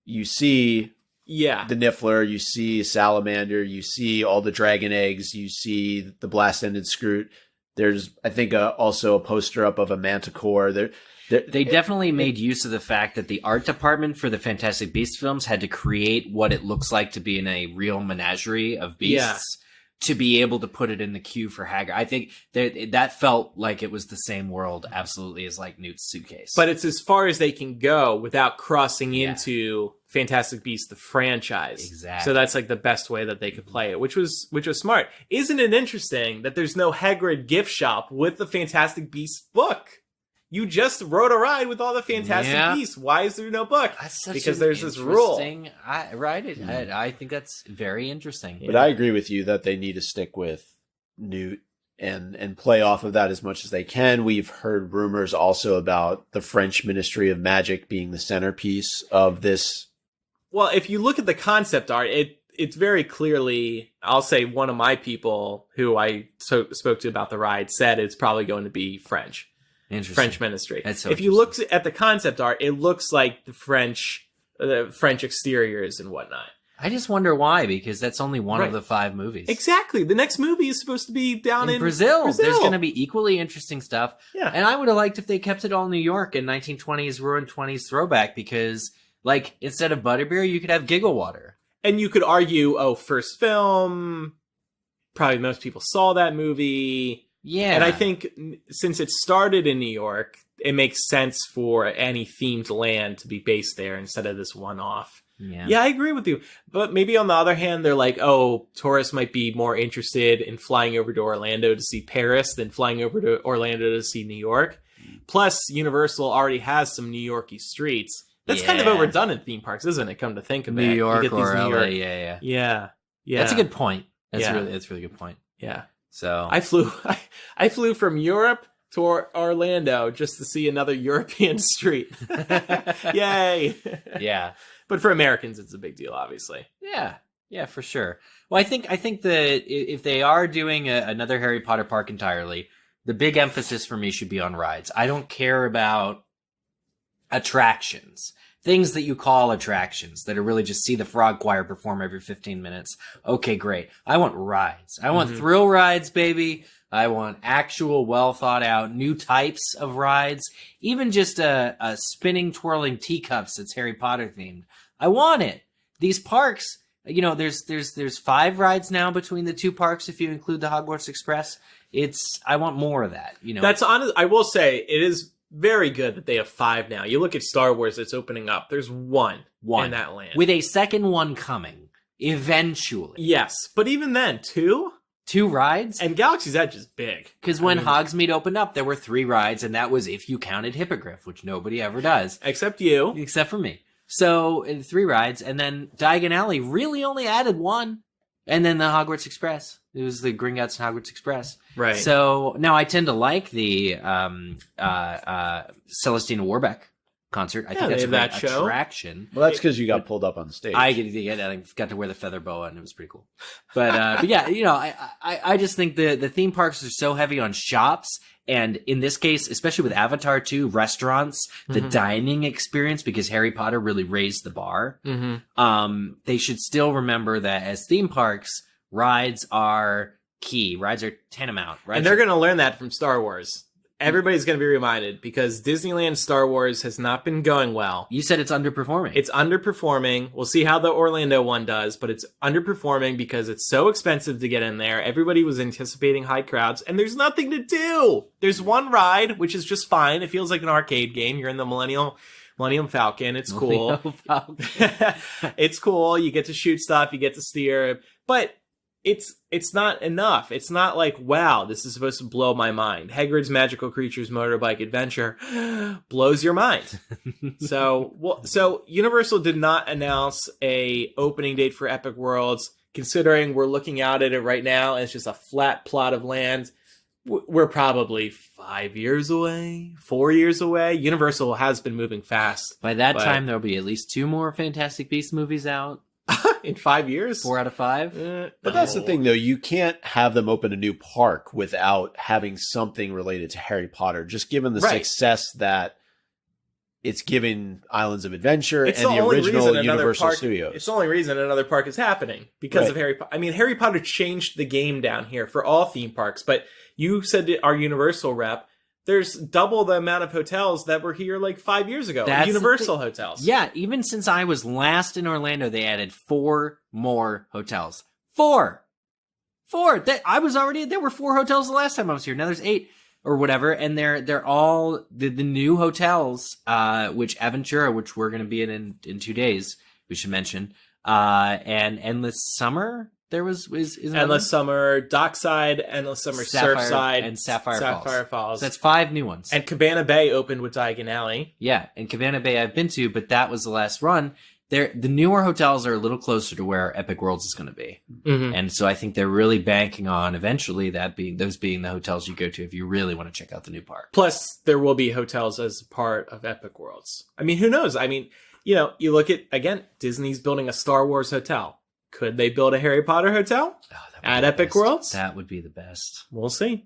you see the Niffler, you see Salamander, you see all the dragon eggs, you see the blast-ended Scroot. There's, I think, also a poster up of a Manticore. They definitely made use of the fact that the art department for the Fantastic Beasts films had to create what it looks like to be in a real menagerie of beasts to be able to put it in the queue for Hagrid. I think that felt like it was the same world, absolutely, as like Newt's suitcase. But it's as far as they can go without crossing into Fantastic Beasts, the franchise. Exactly. So that's like the best way that they could play it, which was smart. Isn't it interesting that there's no Hagrid gift shop with the Fantastic Beasts book? You just rode a ride with all the Fantastic Beasts. Why is there no book? Because there's this rule. I think that's very interesting. But I agree with you that they need to stick with Newt and play off of that as much as they can. We've heard rumors also about the French Ministry of Magic being the centerpiece of this. Well, if you look at the concept art, it's very clearly, I'll say one of my people who I spoke to about the ride said it's probably going to be French. French Ministry. If you look at the concept art, it looks like the French exteriors and whatnot. I just wonder why, because that's only one of the 5 movies. Exactly. The next movie is supposed to be down in Brazil. There's going to be equally interesting stuff. Yeah. And I would have liked if they kept it all New York in 1920s, Roaring 20s throwback, because, like, instead of Butterbeer, you could have Giggle Water. And you could argue, first film, probably most people saw that movie. Yeah. And I think since it started in New York, it makes sense for any themed land to be based there instead of this one-off. Yeah, I agree with you. But maybe on the other hand, they're like, tourists might be more interested in flying over to Orlando to see Paris than flying over to Orlando to see New York. Plus, Universal already has some New Yorky streets. That's kind of overdone in theme parks, isn't it? Come to think of it. New York or New LA, York. Yeah. That's a good point. That's a really good point. Yeah. So I flew from Europe to Orlando just to see another European street. Yay! Yeah, but for Americans, it's a big deal, obviously. Yeah, for sure. Well, I think that if they are doing another Harry Potter park entirely, the big emphasis for me should be on rides. I don't care about attractions. Things that you call attractions that are really just see the frog choir perform every 15 minutes. Okay, great. I want rides. I want thrill rides, baby. I want actual, well thought out new types of rides. Even just a spinning, twirling teacups that's Harry Potter themed. I want it. These parks, there's 5 rides now between the 2 parks if you include the Hogwarts Express. I want more of that. That's honest. I will say it is very good that they have 5 now. You look at Star Wars, it's opening up. There's one in that land. With a second one coming, eventually. Yes, but even then, 2? 2 rides? And Galaxy's Edge is big. Because when Hogsmeade opened up, there were 3 rides, and that was if you counted Hippogriff, which nobody ever does. Except you. Except for me. So, 3 rides, and then Diagon Alley really only added 1. And then the Hogwarts Express. It was the Gringotts and Hogwarts Express. Right. So now I tend to like the Celestina Warbeck concert. I think that's a great attraction. Well, that's because you got pulled up on stage. I got to wear the feather boa, and it was pretty cool. But yeah, I just think the theme parks are so heavy on shops. And in this case, especially with Avatar 2, restaurants, the dining experience, because Harry Potter really raised the bar, they should still remember that as theme parks, rides are key. Rides are tantamount. And they're going to learn that from Star Wars. Everybody's going to be reminded because Disneyland Star Wars has not been going well. You said it's underperforming. It's underperforming. We'll see how the Orlando one does, but it's underperforming because it's so expensive to get in there. Everybody was anticipating high crowds, and there's nothing to do. There's one ride, which is just fine. It feels like an arcade game. You're in the Millennium Falcon. It's cool. It's cool. You get to shoot stuff. You get to steer. But it's not enough. It's not like, wow, this is supposed to blow my mind. Hagrid's Magical Creatures Motorbike Adventure blows your mind. So Universal did not announce a opening date for Epic Worlds. Considering we're looking out at it right now, and it's just a flat plot of land. We're probably 5 years away, 4 years away. Universal has been moving fast. By that time, there'll be at least 2 more Fantastic Beasts movies out. In 5 years? 4 out of 5? But that's the thing, though. You can't have them open a new park without having something related to Harry Potter, just given the success that it's given Islands of Adventure and the original Universal Studios. It's the only reason another park is happening because of Harry Potter. I mean, Harry Potter changed the game down here for all theme parks, but you said to our Universal rep, there's double the amount of hotels that were here like 5 years ago. That's Universal hotels. Yeah, even since I was last in Orlando, they added 4 more hotels. 4! I was already, there were 4 hotels the last time I was here. Now there's 8 or whatever. And they're all the new hotels, which Aventura, which we're going to be in 2 days, we should mention. And Endless Summer. There is Endless Summer, Dockside, Endless Summer, Surfside, and Sapphire Falls. So that's 5 new ones. And Cabana Bay opened with Diagon Alley. Yeah, and Cabana Bay I've been to, but that was the last run. The newer hotels are a little closer to where Epic Worlds is going to be. Mm-hmm. And so I think they're really banking on eventually those being the hotels you go to if you really want to check out the new park. Plus, there will be hotels as part of Epic Worlds. I mean, who knows? I mean, you look at, again, Disney's building a Star Wars hotel. Could they build a Harry Potter hotel at Epic Worlds? That would be the best. We'll see.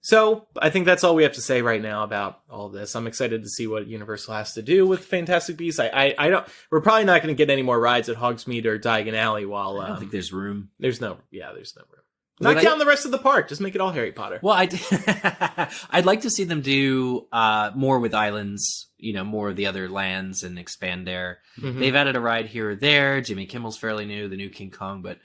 So I think that's all we have to say right now about all of this. I'm excited to see what Universal has to do with Fantastic Beasts. I don't. We're probably not going to get any more rides at Hogsmeade or Diagon Alley. While I don't think there's room. There's no room. Not counting the rest of the park. Just make it all Harry Potter. Well, I'd like to see them do more with islands, more of the other lands and expand there. Mm-hmm. They've added a ride here or there. Jimmy Kimmel's fairly new, the new King Kong. But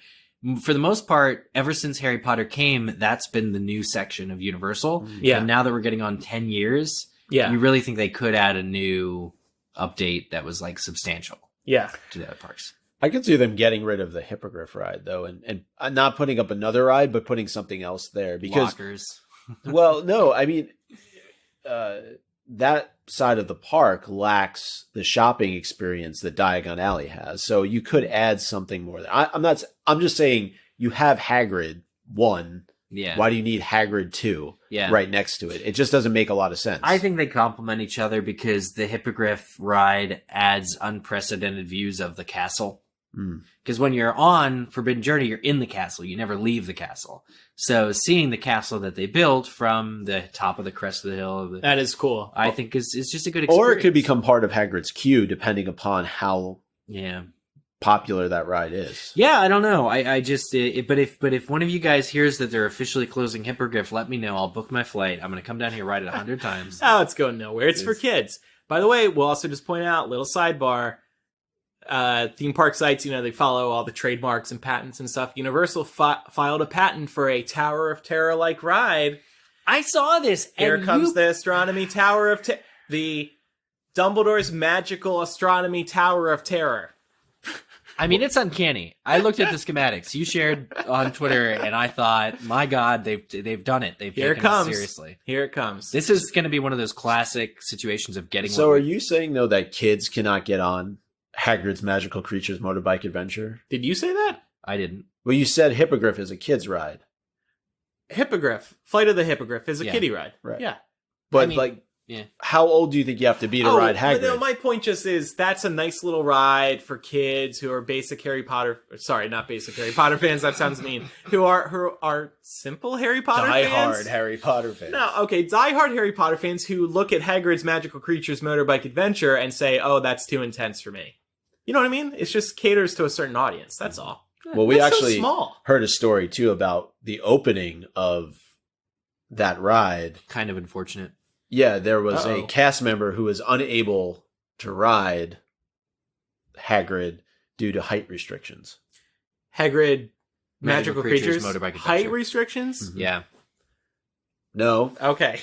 for the most part, ever since Harry Potter came, that's been the new section of Universal. Yeah. And now that we're getting on 10 years, you really think they could add a new update that was like substantial to the other parks. I could see them getting rid of the Hippogriff ride, though, and not putting up another ride, but putting something else there. Because, lockers. Well, no, I mean, that side of the park lacks the shopping experience that Diagon Alley has. So you could add something more there. I'm just saying you have Hagrid 1. Yeah. Why do you need Hagrid 2 right next to it? It just doesn't make a lot of sense. I think they complement each other because the Hippogriff ride adds unprecedented views of the castle. Because when you're on Forbidden Journey, you're in the castle. You never leave the castle. So seeing the castle that they built from the top of the crest of the hill, that is cool. I think is just a good experience. Or it could become part of Hagrid's queue, depending upon how popular that ride is. Yeah, I don't know. But if one of you guys hears that they're officially closing Hippogriff, let me know. I'll book my flight. I'm going to come down here, ride it 100 times. Oh, it's going nowhere. It's for kids. By the way, we'll also just point out, little sidebar. Theme park sites, they follow all the trademarks and patents and stuff. Universal filed a patent for a Tower of Terror-like ride. I saw this. Here comes the Astronomy Tower of the Dumbledore's Magical Astronomy Tower of Terror. I mean, it's uncanny. I looked at the schematics you shared on Twitter, and I thought, my God, they've done it. They've taken it seriously. Here it comes. This is going to be one of those classic situations of getting. So, are you saying though that kids cannot get on Hagrid's Magical Creatures Motorbike Adventure? Did you say that? I didn't. Well, you said Hippogriff is a kid's ride. Hippogriff, Flight of the Hippogriff is a kiddie ride. Right. Yeah. But how old do you think you have to be to ride Hagrid? No, my point just is that's a nice little ride for kids who are basic Harry Potter. Sorry, not basic Harry Potter fans. That sounds mean. Who are simple Harry Potter fans? Die-hard Harry Potter fans. No, okay, die-hard Harry Potter fans who look at Hagrid's Magical Creatures Motorbike Adventure and say, "Oh, that's too intense for me." You know what I mean? It's just caters to a certain audience. That's all. Well, we that's actually so small. Heard a story too about the opening of that ride. Kind of unfortunate. Yeah, there was a cast member who was unable to ride Hagrid due to height restrictions. Hagrid, Magical Creatures Motorbike height Adventure. restrictions? Mm-hmm. Yeah. No. Okay.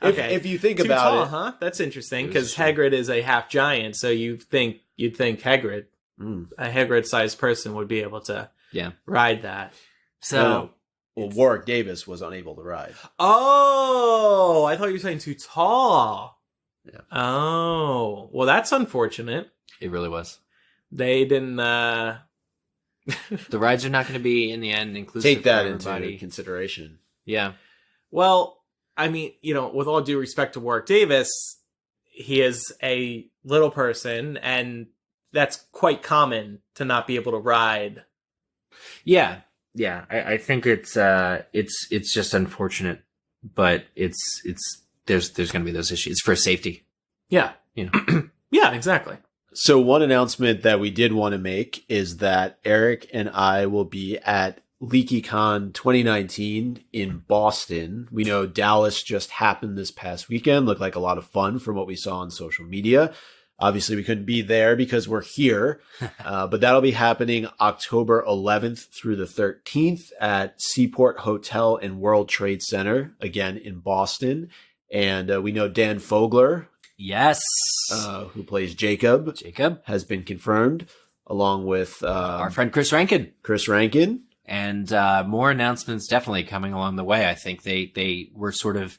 If you think Too about tall, it, huh? That's interesting because Hagrid is a half giant, so you'd think Hagrid, a Hagrid-sized person, would be able to ride that. So, no. Well, Warwick Davis was unable to ride. Oh, I thought you were saying too tall. Yeah. Oh, well, that's unfortunate. It really was. They didn't. The rides are not going to be in the end inclusive. Take that for everybody. into consideration. Yeah. Well, I mean, with all due respect to Warwick Davis, he is a little person, and that's quite common to not be able to ride. Yeah. Yeah. I think it's just unfortunate, but it's there's going to be those issues for safety. Yeah. Yeah, exactly. So one announcement that we did want to make is that Eric and I will be at LeakyCon 2019 in Boston. We know Dallas just happened this past weekend. Looked like a lot of fun from what we saw on social media. Obviously, we couldn't be there because we're here, but that'll be happening October 11th through the 13th at Seaport Hotel and World Trade Center, again in Boston. And we know Dan Fogler, yes, who plays Jacob, has been confirmed, along with our friend Chris Rankin. And more announcements definitely coming along the way. I think they were sort of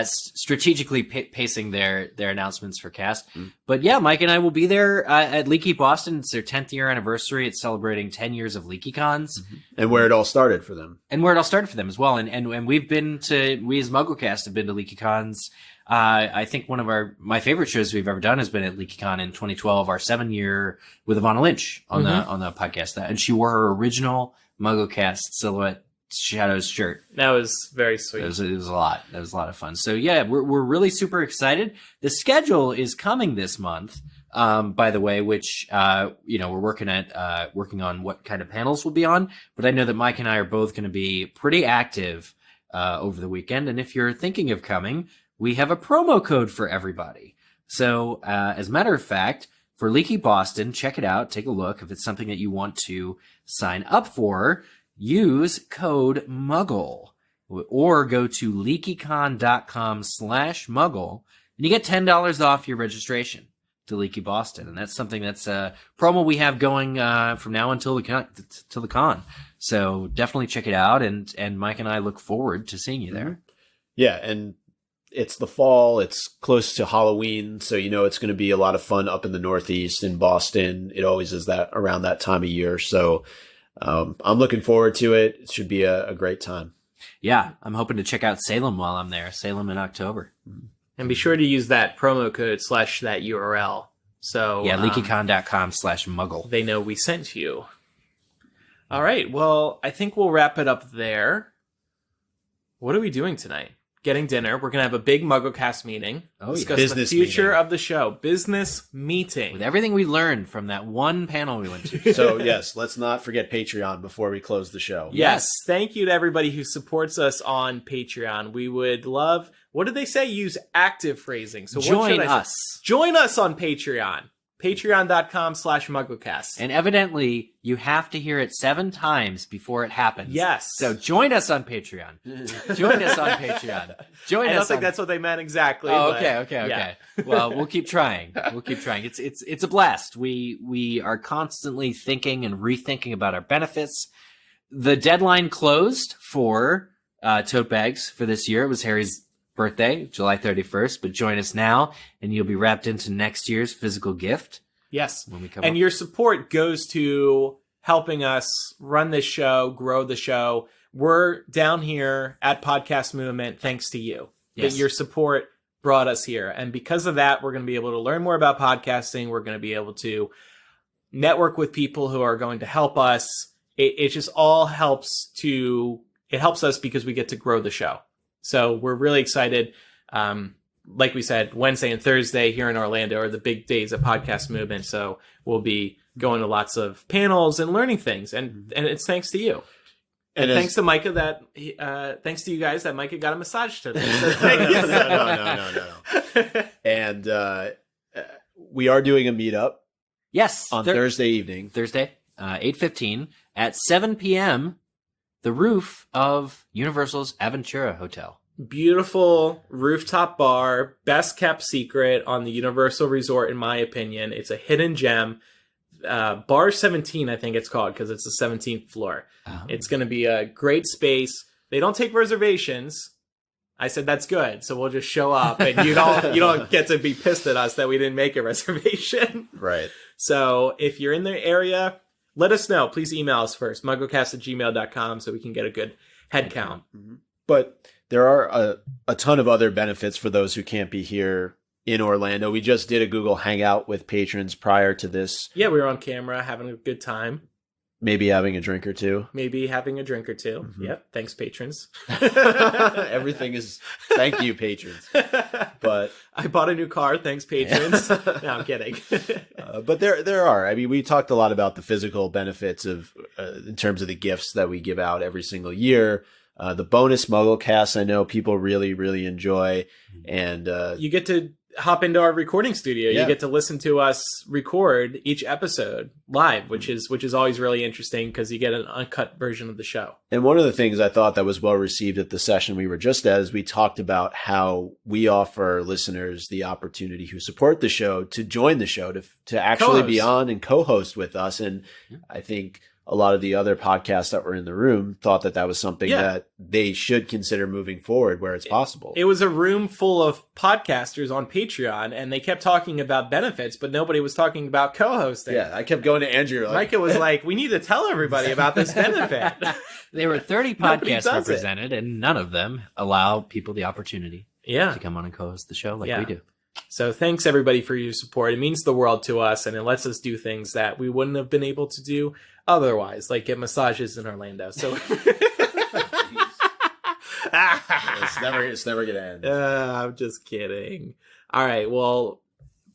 strategically pacing their announcements for cast. But yeah, Mike and I will be there at Leaky Boston. It's their 10th year anniversary. It's celebrating 10 years of LeakyCons. And where it all started for them. As well. And we as MuggleCast have been to LeakyCons. I think one of my favorite shows we've ever done has been at LeakyCon in 2012, our 7-year with Ivana Lynch on the podcast. And she wore her original MuggleCast Silhouette Shadows shirt. That was very sweet. It was a lot. That was a lot of fun. So yeah, we're really super excited. The schedule is coming this month, by the way, which we're working on what kind of panels we'll be on. But I know that Mike and I are both going to be pretty active over the weekend. And if you're thinking of coming, we have a promo code for everybody. So as a matter of fact, for Leaky Boston, check it out. Take a look. If it's something that you want to sign up for, use code MUGGLE or go to LeakyCon.com/MUGGLE and you get $10 off your registration to Leaky Boston. And that's something that's a promo we have going from now until the con. So definitely check it out. And Mike and I look forward to seeing you there. Yeah, and it's the fall. It's close to Halloween, so it's going to be a lot of fun up in the Northeast in Boston. It always is that around that time of year. So I'm looking forward to it. It should be a great time. Yeah, I'm hoping to check out Salem while I'm there. Salem in October. And be sure to use that promo code / that URL. So yeah, LeakyCon.com/MUGGLE. They know we sent you. All right. Well, I think we'll wrap it up there. What are we doing tonight? Getting dinner. We're going to have a big MuggleCast meeting. Discuss Business the future meeting of the show. Business meeting. With everything we learned from that one panel we went to. So, yes, let's not forget Patreon before we close the show. Yes. Thank you to everybody who supports us on Patreon. We would love, what did they say? Use active phrasing. So join us. Join us on Patreon. Patreon.com/MuggleCast. And evidently, you have to hear it 7 times before it happens. Yes. So join us on Patreon. Join us on Patreon. I don't think that's what they meant exactly. Oh, but, okay. Yeah. Well, we'll keep trying. It's a blast. We are constantly thinking and rethinking about our benefits. The deadline closed for tote bags for this year. It was Harry's birthday, July 31st, but join us now and you'll be wrapped into next year's physical gift. Yes. When we come and up. Your support goes to helping us run this show, grow the show. We're down here at Podcast Movement thanks to you. Yes. That your support brought us here. And because of that, we're going to be able to learn more about podcasting. We're going to be able to network with people who are going to help us. It just all helps us because we get to grow the show. So we're really excited. Like we said, Wednesday and Thursday here in Orlando are the big days of Podcast Movement. So we'll be going to lots of panels and learning things. And it's thanks to you. And thanks to Micah thanks to you guys that Micah got a massage today. So no. And we are doing a meetup. Yes. On Thursday evening. Thursday, 8:15 at 7 p.m. The roof of Universal's Aventura Hotel. Beautiful rooftop bar, best kept secret on the Universal Resort, in my opinion. It's a hidden gem. Bar 17, I think it's called, because it's the 17th floor. Oh. It's going to be a great space. They don't take reservations. I said that's good, so we'll just show up, and you don't get to be pissed at us that we didn't make a reservation. Right. So if you're in the area, let us know. Please email us first, MuggleCast@gmail.com, so we can get a good head count. Mm-hmm. But there are a ton of other benefits for those who can't be here in Orlando. We just did a Google Hangout with patrons prior to this. Yeah, we were on camera having a good time. Maybe having a drink or two. Mm-hmm. Yep. Thanks, patrons. Everything is thank you, patrons. But I bought a new car. Thanks, patrons. No, I'm kidding. But there are. I mean, we talked a lot about the physical benefits of in terms of the gifts that we give out every single year. The bonus MuggleCast, I know people really, really enjoy. And you get to hop into our recording studio. Yeah. You get to listen to us record each episode live, which is always really interesting because you get an uncut version of the show. And one of the things I thought that was well received at the session we were just at is we talked about how we offer listeners the opportunity who support the show to join the show, to actually be on and co-host with us. And I think a lot of the other podcasts that were in the room thought that was something that they should consider moving forward where it's possible. It was a room full of podcasters on Patreon, and they kept talking about benefits, but nobody was talking about co-hosting. Yeah, I kept going to Andrew. Micah was like, we need to tell everybody about this benefit. There were 30 podcasts represented, and none of them allow people the opportunity to come on and co-host the show like we do. So thanks, everybody, for your support. It means the world to us, and it lets us do things that we wouldn't have been able to do otherwise, like get massages in Orlando. So it's never gonna end. I'm just kidding. All right, well,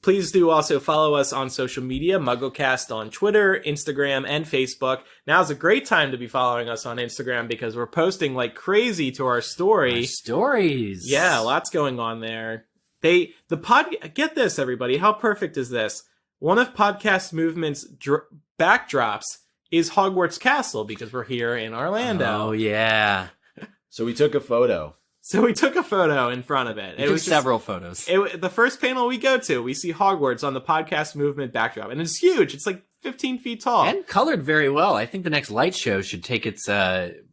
please do also follow us on social media, MuggleCast on Twitter, Instagram, and Facebook. Now's a great time to be following us on Instagram because we're posting like crazy to our story. Our stories. Yeah, lots going on there. Get this, everybody. How perfect is this? One of Podcast Movement's backdrops is Hogwarts Castle because we're here in Orlando. Oh, yeah. So we took a photo. In front of it. It was several photos. The first panel we go to, we see Hogwarts on the Podcast Movement backdrop. And it's huge. It's like 15 feet tall. And colored very well. I think the next light show should take its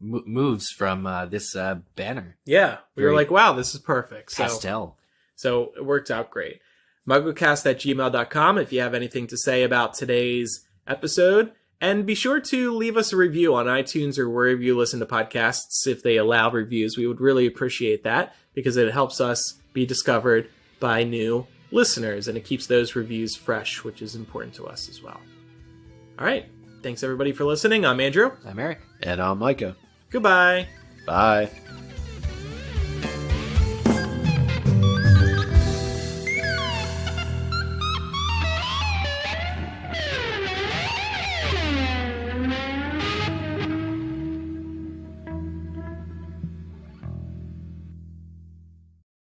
moves from this banner. Yeah. We were like, wow, this is perfect. Pastel. So it worked out great. MuggleCast@gmail.com if you have anything to say about today's episode. And be sure to leave us a review on iTunes or wherever you listen to podcasts if they allow reviews. We would really appreciate that because it helps us be discovered by new listeners and it keeps those reviews fresh, which is important to us as well. All right. Thanks, everybody, for listening. I'm Andrew. I'm Eric. And I'm Micah. Goodbye. Bye.